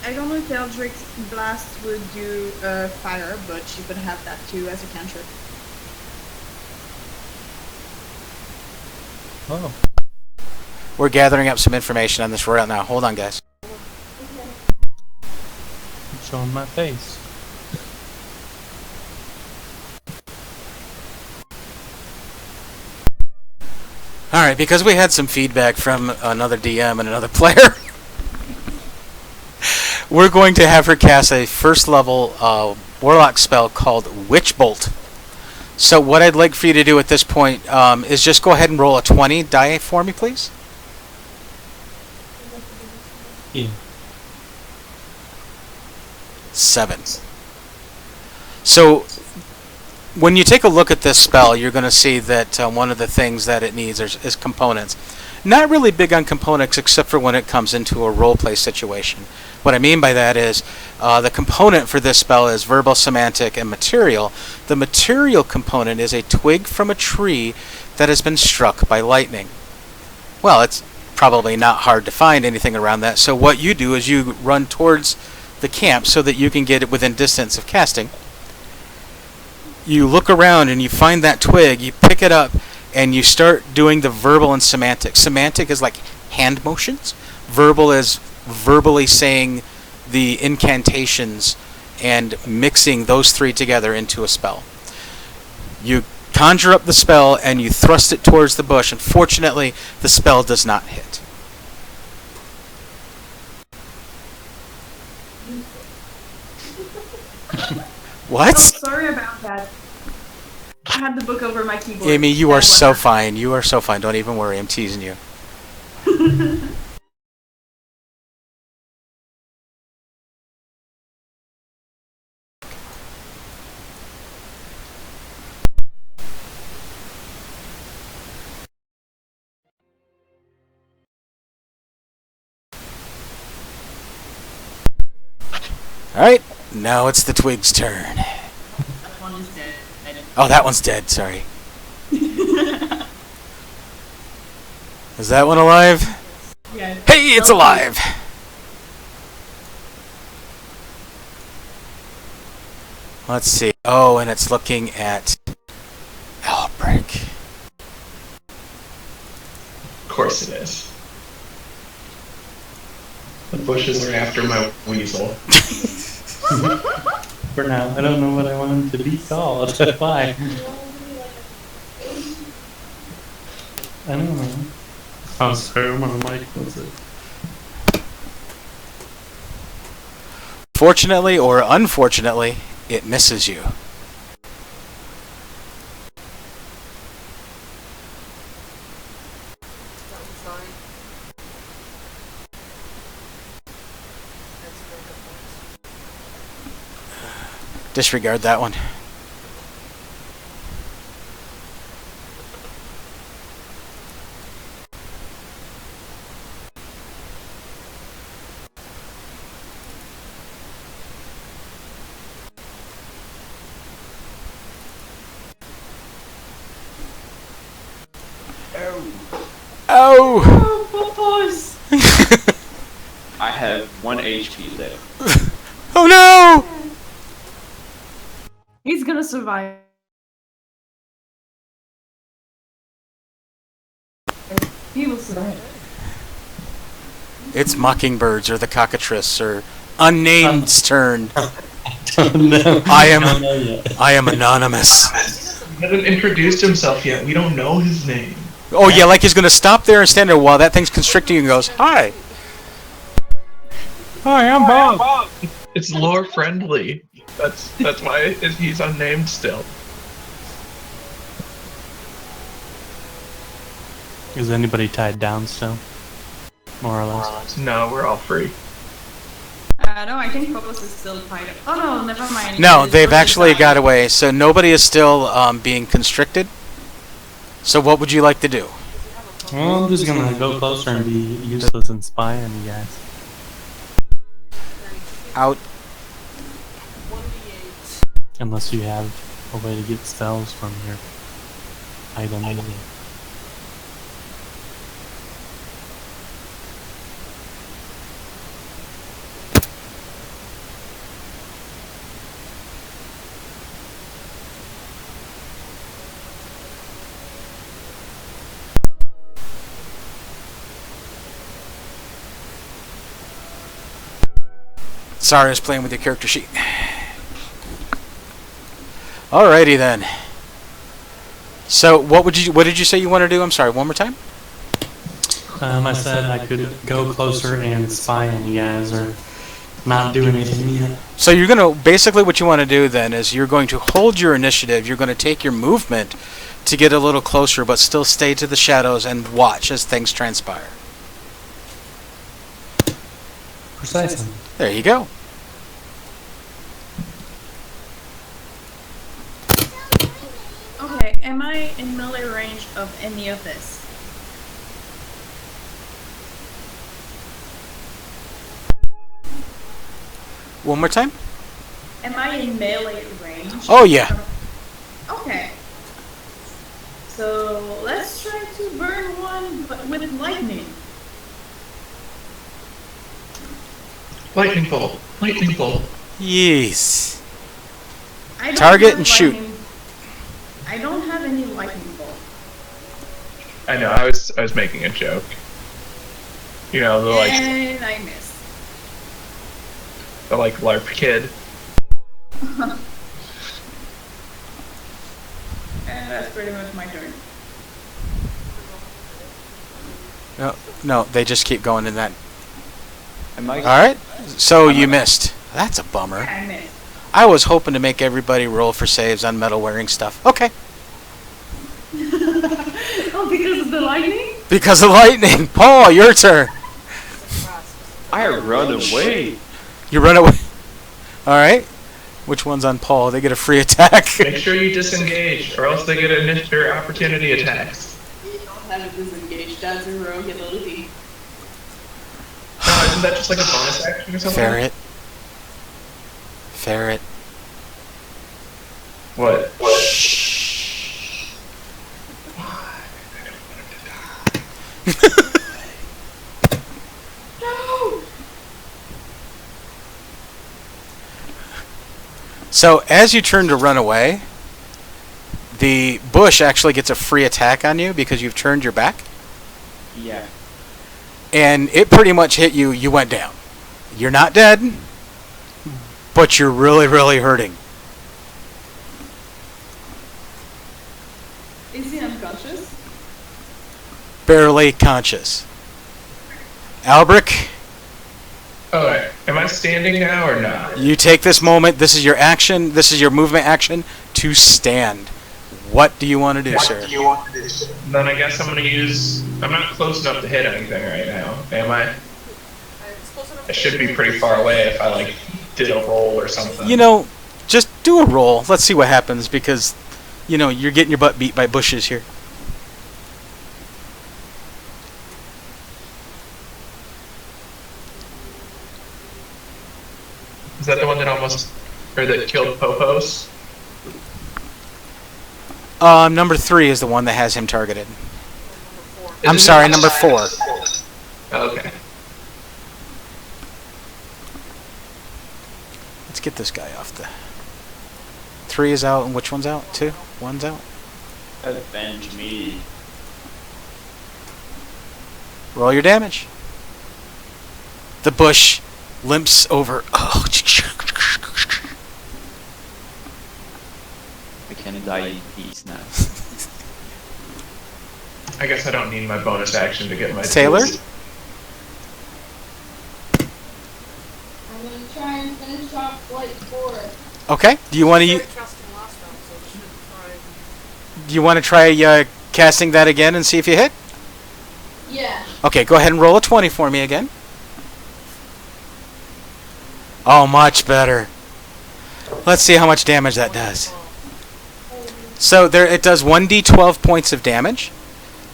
[SPEAKER 5] I don't know if Eldritch Blast would do fire, but she could have that too as a cantrip.
[SPEAKER 6] Oh.
[SPEAKER 1] We're gathering up some information on this right now. Hold on, guys.
[SPEAKER 6] I'm showing my face.
[SPEAKER 1] Alright, because we had some feedback from another DM and another player, we're going to have her cast a first level warlock spell called Witch Bolt. So what I'd like for you to do at this point is just go ahead and roll a 20 die for me, please.
[SPEAKER 6] Yeah.
[SPEAKER 1] 7. So when you take a look at this spell, you're going to see that one of the things that it needs is components. Not really big on components except for when it comes into a roleplay situation. What I mean by that is the component for this spell is verbal, semantic, and material. The material component is a twig from a tree that has been struck by lightning. Well, it's probably not hard to find anything around that, so what you do is you run towards the camp so that you can get it within distance of casting. You look around and you find that twig, you pick it up, and you start doing the verbal and semantic. Semantic is like hand motions. Verbal is verbally saying the incantations and mixing those three together into a spell. You conjure up the spell and you thrust it towards the bush. Unfortunately, the spell does not hit. What?
[SPEAKER 5] Oh, sorry about that. I had the book over my keyboard.
[SPEAKER 1] Amy, you are so fine. You are so fine. Don't even worry. I'm teasing you. Alright, now it's the twig's turn.
[SPEAKER 5] That one is dead.
[SPEAKER 1] Oh, that one's dead, sorry. Is that one alive?
[SPEAKER 5] Yeah.
[SPEAKER 1] Hey, it's alive! Let's see. Oh, and it's looking at Albrecht.
[SPEAKER 4] Of course it is. The bushes are after my weasel.
[SPEAKER 6] For now, I don't know what I want him to be called. Why? I don't know. Oh, sorry, I'm on the mic. What's it?
[SPEAKER 1] Fortunately or unfortunately, it misses you. Disregard that one. Oh!
[SPEAKER 8] I have 1 HP left.
[SPEAKER 1] Oh no!
[SPEAKER 5] He's gonna survive. He will survive.
[SPEAKER 1] It's Mockingbirds or the Cockatrice or Unnamed's turn.
[SPEAKER 6] No,
[SPEAKER 1] I am
[SPEAKER 6] don't know yet.
[SPEAKER 1] I am anonymous.
[SPEAKER 4] He hasn't introduced himself yet. We don't know his name.
[SPEAKER 1] Oh yeah, like he's gonna stop there and stand there while that thing's constricting and goes, "Hi."
[SPEAKER 6] Hi, I'm Bob.
[SPEAKER 4] It's lore friendly. That's why he's unnamed still.
[SPEAKER 6] Is anybody tied down still? More or less.
[SPEAKER 4] No, we're all free.
[SPEAKER 5] No, I think Popos is still tied up. Oh no, never mind.
[SPEAKER 1] No,
[SPEAKER 5] It's
[SPEAKER 1] they've
[SPEAKER 5] really
[SPEAKER 1] actually
[SPEAKER 5] tied.
[SPEAKER 1] got away, so nobody is still being constricted. So what would you like to do?
[SPEAKER 6] Well, I'm just gonna go closer and be useless and spy on you guys.
[SPEAKER 1] Out.
[SPEAKER 7] 1d8.
[SPEAKER 6] Unless you have a way to get spells from your item.
[SPEAKER 1] Sorry, I was playing with your character sheet. Alrighty then. So what did you say you want to do? I'm sorry, one more time?
[SPEAKER 6] I said I could go closer and spy on you guys, or not do anything yet.
[SPEAKER 1] So you're going to, basically what you want to do then is you're going to hold your initiative, you're going to take your movement to get a little closer, but still stay to the shadows and watch as things transpire.
[SPEAKER 6] Precisely.
[SPEAKER 1] There you go.
[SPEAKER 5] Okay, am I in melee range of any of this?
[SPEAKER 1] One more time?
[SPEAKER 5] Am I in melee range?
[SPEAKER 1] Oh yeah.
[SPEAKER 5] Okay. So let's try to burn one, but with lightning.
[SPEAKER 4] Lightning bolt. Lightning bolt.
[SPEAKER 1] Yes.
[SPEAKER 5] I don't
[SPEAKER 1] Target
[SPEAKER 5] have
[SPEAKER 1] and shoot.
[SPEAKER 5] I don't have any lightning bolt.
[SPEAKER 4] I know. I was making a joke. You know, the
[SPEAKER 5] And I missed.
[SPEAKER 4] LARP kid.
[SPEAKER 5] And that's pretty much my turn.
[SPEAKER 1] No, they just keep going in that.
[SPEAKER 8] Am I?
[SPEAKER 1] Alright, so you missed. That's a bummer.
[SPEAKER 5] I missed.
[SPEAKER 1] I was hoping to make everybody roll for saves on metal wearing stuff. Okay.
[SPEAKER 5] Oh, because of the lightning?
[SPEAKER 1] Because of lightning. Paul, your turn.
[SPEAKER 8] I run away.
[SPEAKER 1] You run away. Alright. Which one's on Paul? They get a free attack.
[SPEAKER 4] Make sure you disengage, or else they get initiative opportunity attacks.
[SPEAKER 5] You don't have to disengage. That's a rogue ability.
[SPEAKER 4] No, isn't that just like a bonus action or something?
[SPEAKER 1] Ferret. Ferret.
[SPEAKER 4] What?
[SPEAKER 1] So, as you turn to run away, the bush actually gets a free attack on you because you've turned your back.
[SPEAKER 8] Yeah.
[SPEAKER 1] And it pretty much hit you. You went down. You're not dead, but you're really, really hurting.
[SPEAKER 5] Is he unconscious?
[SPEAKER 1] Barely conscious. Albric,
[SPEAKER 4] Alright, am I standing now or not?
[SPEAKER 1] you take this moment. This is your action. This is your movement action to stand. What do you want to do, sir?
[SPEAKER 4] Then I guess I'm gonna use... I'm not close enough to hit anything right now, am I? I should be pretty far away if I, did a roll or something.
[SPEAKER 1] You know, just do a roll. Let's see what happens because, you're getting your butt beat by bushes here.
[SPEAKER 4] Is that the one that that killed Popos?
[SPEAKER 1] Number 3 is the one that has him targeted. I'm sorry, number 4.
[SPEAKER 4] Okay.
[SPEAKER 1] Let's get this guy off the... 3 is out, and which one's out? 2? 1's out?
[SPEAKER 8] Avenge me.
[SPEAKER 1] Roll your damage. The bush limps over. Oh.
[SPEAKER 8] I can die in peace now.
[SPEAKER 4] I guess I don't need my bonus action to get my...
[SPEAKER 1] Taylor?
[SPEAKER 4] tools.
[SPEAKER 9] I'm gonna try and finish off flight 4.
[SPEAKER 1] Okay. Do you want to try casting that again and see if you hit?
[SPEAKER 9] Yeah.
[SPEAKER 1] Okay, go ahead and roll a 20 for me again. Oh, much better. Let's see how much damage that does. So there, it does 1d12 points of damage.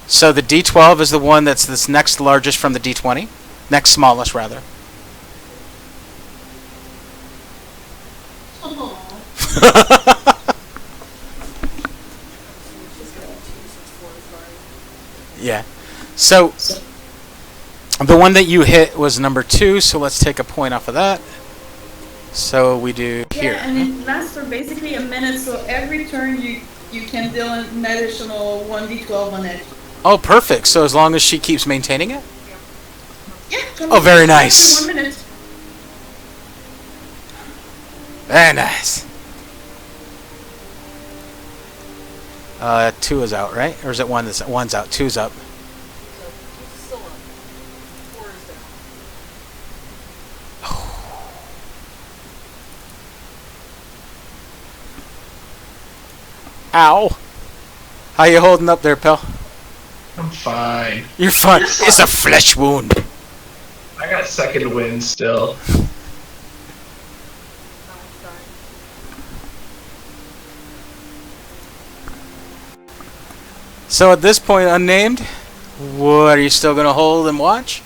[SPEAKER 1] So the d12 is the one that's this next largest from the d20. Next smallest, rather. Yeah. So the one that you hit was number 2, so let's take a point off of that. So we do here.
[SPEAKER 5] Yeah, and it lasts for basically a minute, so every turn you can deal an additional 1d12 on it.
[SPEAKER 1] Oh, perfect. So as long as she keeps maintaining it?
[SPEAKER 5] Yeah.
[SPEAKER 1] Oh, very nice.
[SPEAKER 5] 1 minute.
[SPEAKER 1] Very nice. 2 is out, right? Or is it 1 that's 1's out? 2's up. Ow. How you holding up there, pal?
[SPEAKER 4] I'm fine.
[SPEAKER 1] You're fine. It's a flesh wound.
[SPEAKER 4] I got second wind still.
[SPEAKER 1] So at this point, unnamed, what are you still going to hold and watch?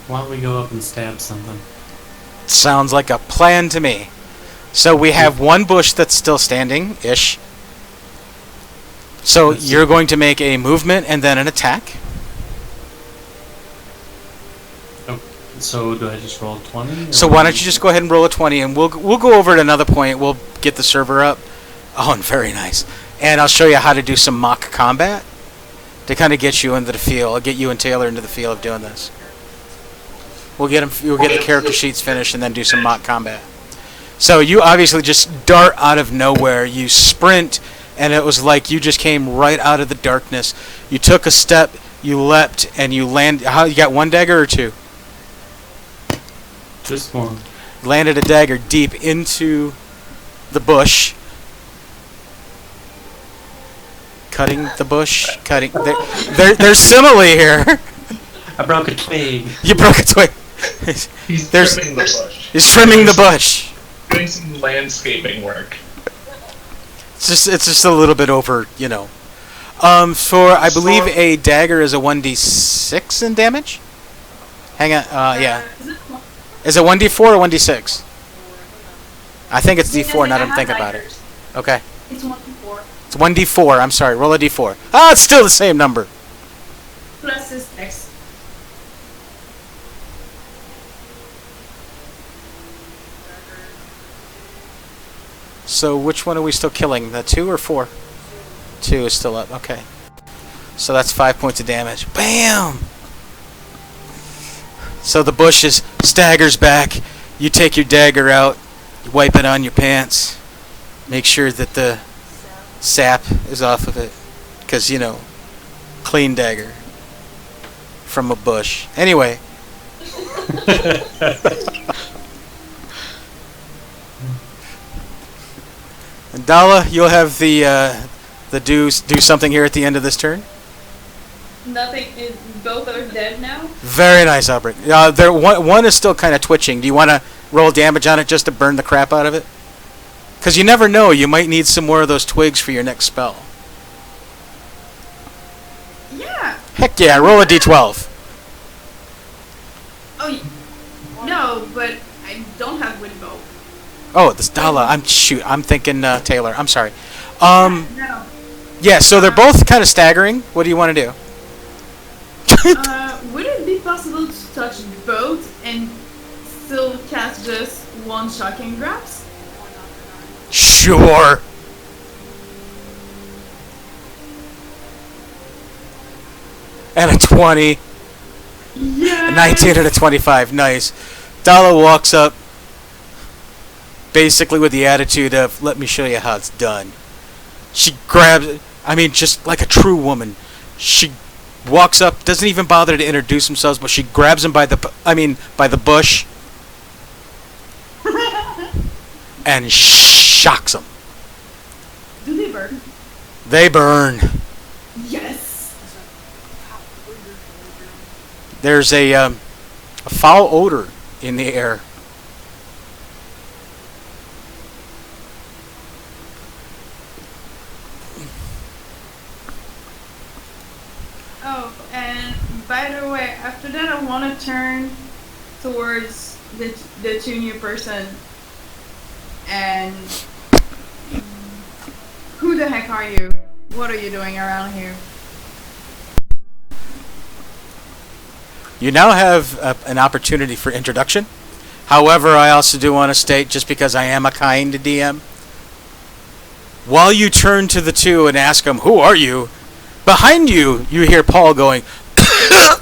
[SPEAKER 6] Why don't we go up and stab something?
[SPEAKER 1] Sounds like a plan to me. So we have one bush that's still standing-ish. So you're going to make a movement and then an attack.
[SPEAKER 6] Oh, so do I just roll 20?
[SPEAKER 1] So why don't you just go ahead and roll a 20, and we'll go over at another point. We'll get the server up. Oh, and very nice. And I'll show you how to do some mock combat to kind of get you into the feel. I'll get you and Taylor into the feel of doing this. We'll get the character sheets finished and then do some mock combat. So you obviously just dart out of nowhere. You sprint, and it was like you just came right out of the darkness. You took a step, you leapt, and you land. How you got 1 dagger or 2?
[SPEAKER 6] Just 1.
[SPEAKER 1] Landed a dagger deep into the bush. Cutting the bush. Cutting. There's simile here.
[SPEAKER 6] I broke a twig.
[SPEAKER 1] You broke a twig.
[SPEAKER 4] He's trimming the bush.
[SPEAKER 1] He's trimming the bush.
[SPEAKER 4] Doing some landscaping work.
[SPEAKER 1] It's just a little bit over, you know. For I believe a dagger is a 1d6 in damage. Hang on. Yeah. Is it 1d4 or 1d6? I think it's d4. Now that I'm thinking about it. Okay.
[SPEAKER 5] It's 1d4.
[SPEAKER 1] It's 1d4. I'm sorry. Roll a d4. Ah, it's still the same number.
[SPEAKER 5] Plus this X.
[SPEAKER 1] So which one are we still killing? The 2 or 4? 2 is still up. Okay. So that's 5 points of damage. Bam! So the bush staggers back. You take your dagger out. You wipe it on your pants. Make sure that the sap is off of it. Because, you know, clean dagger from a bush. Anyway. And Dala, you'll have the do something here at the end of this turn.
[SPEAKER 5] Nothing. Both are dead now.
[SPEAKER 1] Very nice, Albert. One is still kind of twitching. Do you want to roll damage on it just to burn the crap out of it? Because you never know. You might need some more of those twigs for your next spell.
[SPEAKER 5] Yeah.
[SPEAKER 1] Heck yeah! Roll a d12.
[SPEAKER 5] Oh, no, but I don't have wind bow.
[SPEAKER 1] Oh, this Dala. I'm thinking Taylor. I'm sorry.
[SPEAKER 5] No.
[SPEAKER 1] Yeah. So they're both kind of staggering. What do you want to do?
[SPEAKER 5] Would it be possible to touch both and still cast just one shocking grasp?
[SPEAKER 1] Sure. And a 20.
[SPEAKER 5] Yeah.
[SPEAKER 1] A 19 and a 25. Nice. Dala walks up, basically with the attitude of, let me show you how it's done. She grabs, just like a true woman. She walks up, doesn't even bother to introduce themselves, but she grabs him by the bush and shocks him.
[SPEAKER 5] Do they burn?
[SPEAKER 1] They burn.
[SPEAKER 5] Yes.
[SPEAKER 1] There's a foul odor in the air.
[SPEAKER 5] Oh, and by the way, after that I want to turn towards the two new person. And who the heck are you? What are you doing around here?
[SPEAKER 1] You now have an opportunity for introduction. However, I also do want to state, just because I am a kind DM, while you turn to the two and ask them, "Who are you?" behind you, you hear Paul going,
[SPEAKER 6] I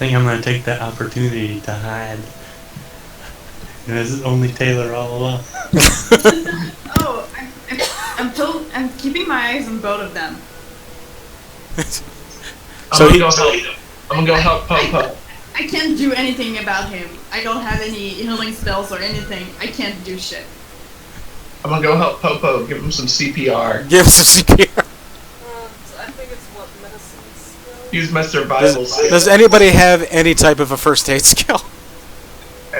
[SPEAKER 6] think I'm gonna take that opportunity to hide. And it's only Taylor all along.
[SPEAKER 5] Oh, I'm keeping my eyes on both of them.
[SPEAKER 1] So
[SPEAKER 4] I'm gonna go help Popo.
[SPEAKER 5] I can't do anything about him. I don't have any healing spells or anything. I can't do shit.
[SPEAKER 4] I'm gonna go help Popo, give him some CPR.
[SPEAKER 1] give us a CPR.
[SPEAKER 7] I think it's what medicine skill.
[SPEAKER 4] Use my survival skill.
[SPEAKER 1] Does anybody have any type of a first aid skill?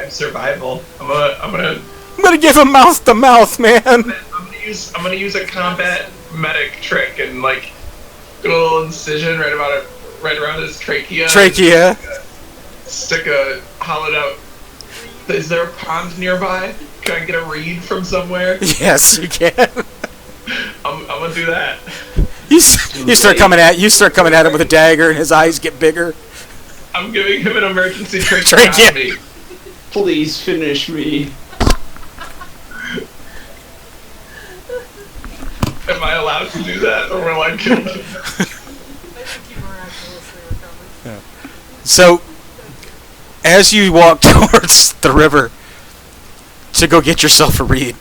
[SPEAKER 4] Survival. I'm gonna
[SPEAKER 1] give him mouth to mouth, man.
[SPEAKER 4] I'm gonna use a combat medic trick and like do a little incision right around his trachea.
[SPEAKER 1] Trachea.
[SPEAKER 4] Stick a hollowed out. Is there a pond nearby? Can I get a reed from somewhere?
[SPEAKER 1] Yes, you can.
[SPEAKER 4] I'm gonna do that.
[SPEAKER 1] You start coming at him with a dagger, and his eyes get bigger.
[SPEAKER 4] I'm giving him an emergency tracheotomy.
[SPEAKER 8] Please finish me.
[SPEAKER 4] Am I allowed to do that, or will I kill him?
[SPEAKER 1] So, as you walk towards the river to go get yourself a reed,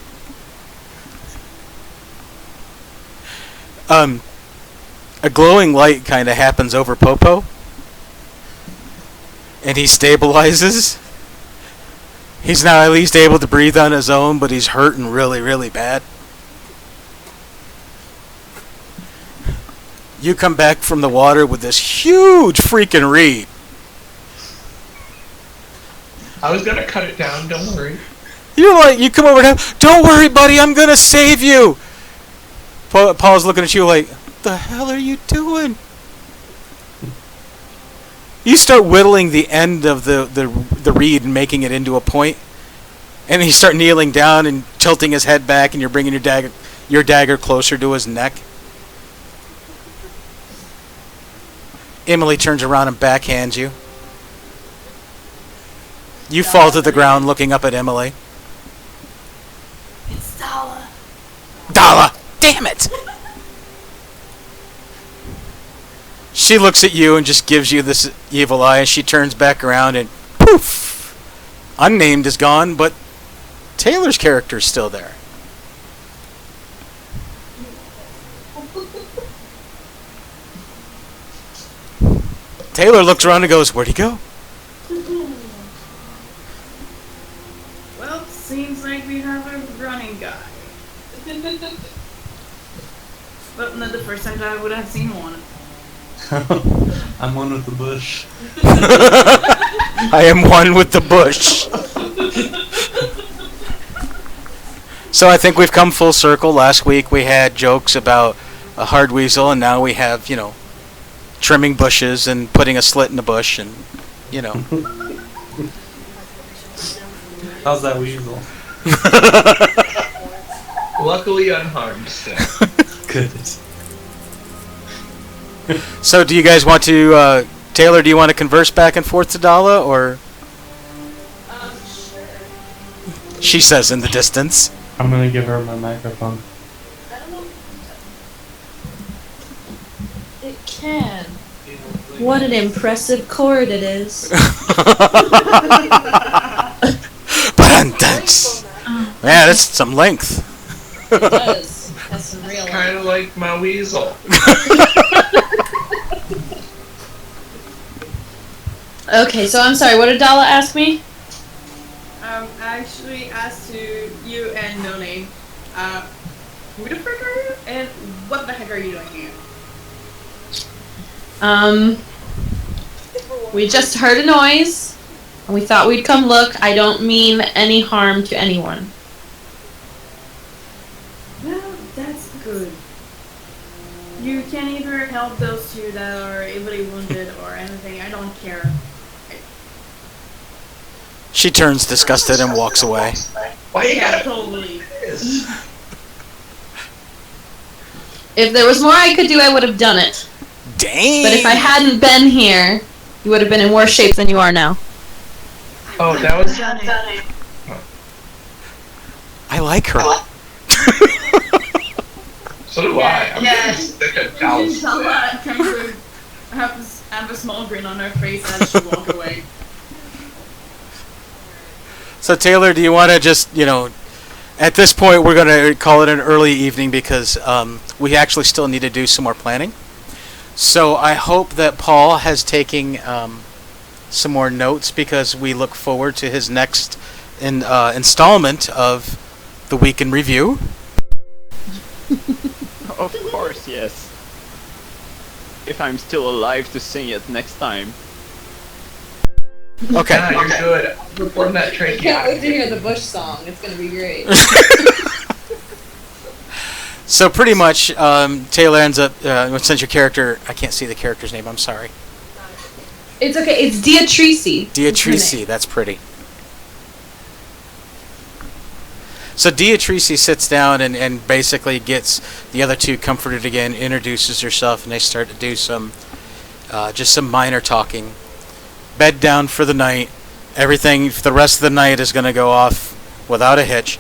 [SPEAKER 1] a glowing light kind of happens over Popo, and he stabilizes. He's now at least able to breathe on his own, but he's hurting really, really bad. You come back from the water with this huge freaking reed.
[SPEAKER 4] I was gonna cut it down, don't worry.
[SPEAKER 1] You come over to him, "Don't worry, buddy, I'm gonna save you." Paul's looking at you like, "What the hell are you doing?" You start whittling the end of the reed and making it into a point, and then you start kneeling down and tilting his head back, and you're bringing your dagger closer to his neck. Emily turns around and backhands you. You fall to the ground looking up at Emily.
[SPEAKER 5] It's Dala.
[SPEAKER 1] Dala! Damn it! She looks at you and just gives you this evil eye, and she turns back around and poof! Unnamed is gone, but Taylor's character's still there. Taylor looks around and goes, "Where'd he go?"
[SPEAKER 5] Well, seems like we have a running guy. But not the first time that I would have seen one.
[SPEAKER 6] I'm one with the bush.
[SPEAKER 1] I am one with the bush. So I think we've come full circle. Last week we had jokes about a hard weasel, and now we have, trimming bushes and putting a slit in the bush, and,
[SPEAKER 6] How's that weasel?
[SPEAKER 4] Luckily unharmed still.
[SPEAKER 6] Good.
[SPEAKER 1] So do you guys want to, Taylor, do you want to converse back and forth to Dala, or?
[SPEAKER 9] Sure.
[SPEAKER 1] She says in the distance.
[SPEAKER 6] I'm gonna give her my microphone.
[SPEAKER 9] I don't know. It can.
[SPEAKER 7] What an impressive chord it is.
[SPEAKER 1] Man, that's some length.
[SPEAKER 7] It does. That's some real
[SPEAKER 4] Kind of like my weasel.
[SPEAKER 7] Okay, so I'm sorry, what did Dala ask me?
[SPEAKER 5] I actually asked to you and Noni, Who the frick are you? And what the heck are you doing here?
[SPEAKER 10] We just heard a noise, and we thought we'd come look. I don't mean any harm to anyone.
[SPEAKER 5] Well, that's good. You can either help those two that are heavily wounded or anything. I don't care.
[SPEAKER 1] She turns disgusted and walks away.
[SPEAKER 4] Why you
[SPEAKER 5] Yeah,
[SPEAKER 4] gotta
[SPEAKER 5] totally.
[SPEAKER 10] If there was more I could do, I would have done it.
[SPEAKER 1] Dang!
[SPEAKER 10] But if I hadn't been here, you would have been in worse shape than you are now.
[SPEAKER 4] Oh, that was.
[SPEAKER 1] I like her.
[SPEAKER 4] So do I. I'm getting sick of Dallas.
[SPEAKER 5] Bella comes to have a small grin on her face as she walk away.
[SPEAKER 1] So Taylor, do you want to just, at this point we're going to call it an early evening because we actually still need to do some more planning. So I hope that Paul has taken some more notes because we look forward to his next installment of the Week in Review.
[SPEAKER 8] Of course, yes. If I'm still alive to sing it next time.
[SPEAKER 1] Okay.
[SPEAKER 4] Yeah, you're good. Perform that trick.
[SPEAKER 10] Can't wait to hear the Bush song. It's gonna be great.
[SPEAKER 1] So pretty much, Taylor ends up, since your character, I can't see the character's name, I'm sorry.
[SPEAKER 10] It's okay. It's Diatrice.
[SPEAKER 1] Diatrice, that's pretty. So Diatrice sits down and basically gets the other two comforted again, introduces herself, and they start to do just some minor talking. Bed down for the night. Everything for the rest of the night is going to go off without a hitch.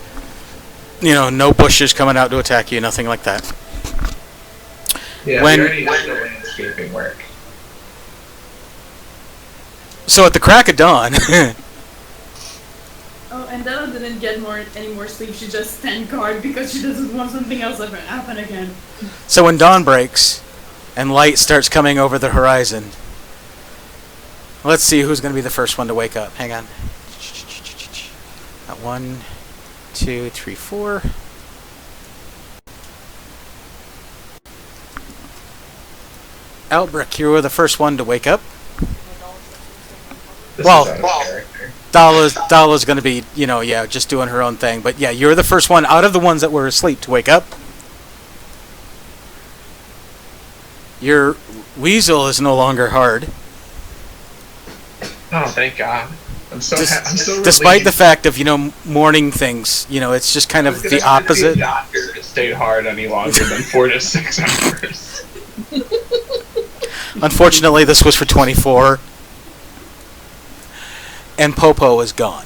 [SPEAKER 1] No bushes coming out to attack you, nothing like that.
[SPEAKER 4] Yeah, we already did the landscaping work.
[SPEAKER 1] So at the crack of dawn...
[SPEAKER 5] Oh, and Della didn't get any more sleep. She just stand guard because she doesn't want something else to happen again.
[SPEAKER 1] So when dawn breaks and light starts coming over the horizon, let's see who's going to be the first one to wake up. Hang on. 1, 2, 3, 4. Albrecht, you were the first one to wake up. Dalla's going to be, just doing her own thing. But yeah, you're the first one out of the ones that were asleep to wake up. Your weasel is no longer hard.
[SPEAKER 4] Oh, thank God. I'm so
[SPEAKER 1] despite the fact of, morning things, it's just kind of the opposite.
[SPEAKER 4] The doctor to stay hard any longer than 4 to 6 hours.
[SPEAKER 1] Unfortunately, this was for 24. And Popo is gone.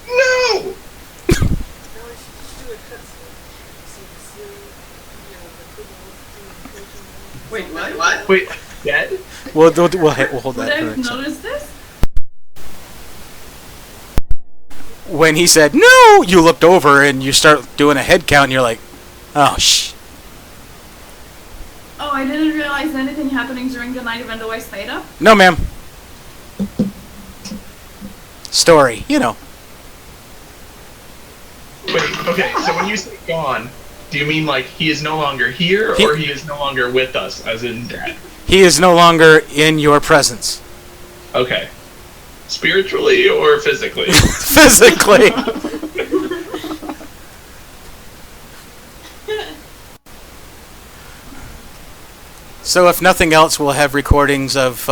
[SPEAKER 4] No!
[SPEAKER 5] Wait, what?
[SPEAKER 4] Wait, dead?
[SPEAKER 1] We'll hold that for
[SPEAKER 5] Would I
[SPEAKER 1] a
[SPEAKER 5] have
[SPEAKER 1] second.
[SPEAKER 5] noticed this?
[SPEAKER 1] When he said, no, you looked over and you start doing a head count and you're like, oh,
[SPEAKER 5] Oh, I didn't realize anything happening during the night even though I stayed up.
[SPEAKER 1] No, ma'am. Story,
[SPEAKER 4] Wait, okay, so when you say gone, do you mean like he is no longer here or he is no longer with us, as in dead?
[SPEAKER 1] He is no longer in your presence.
[SPEAKER 4] Okay. Spiritually or physically?
[SPEAKER 1] Physically. So if nothing else, we'll have recordings of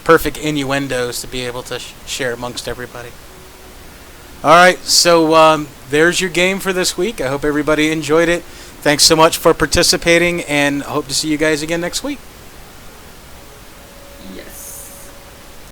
[SPEAKER 1] perfect innuendos to be able to share amongst everybody. Alright, so there's your game for this week. I hope everybody enjoyed it. Thanks so much for participating, and I hope to see you guys again next week.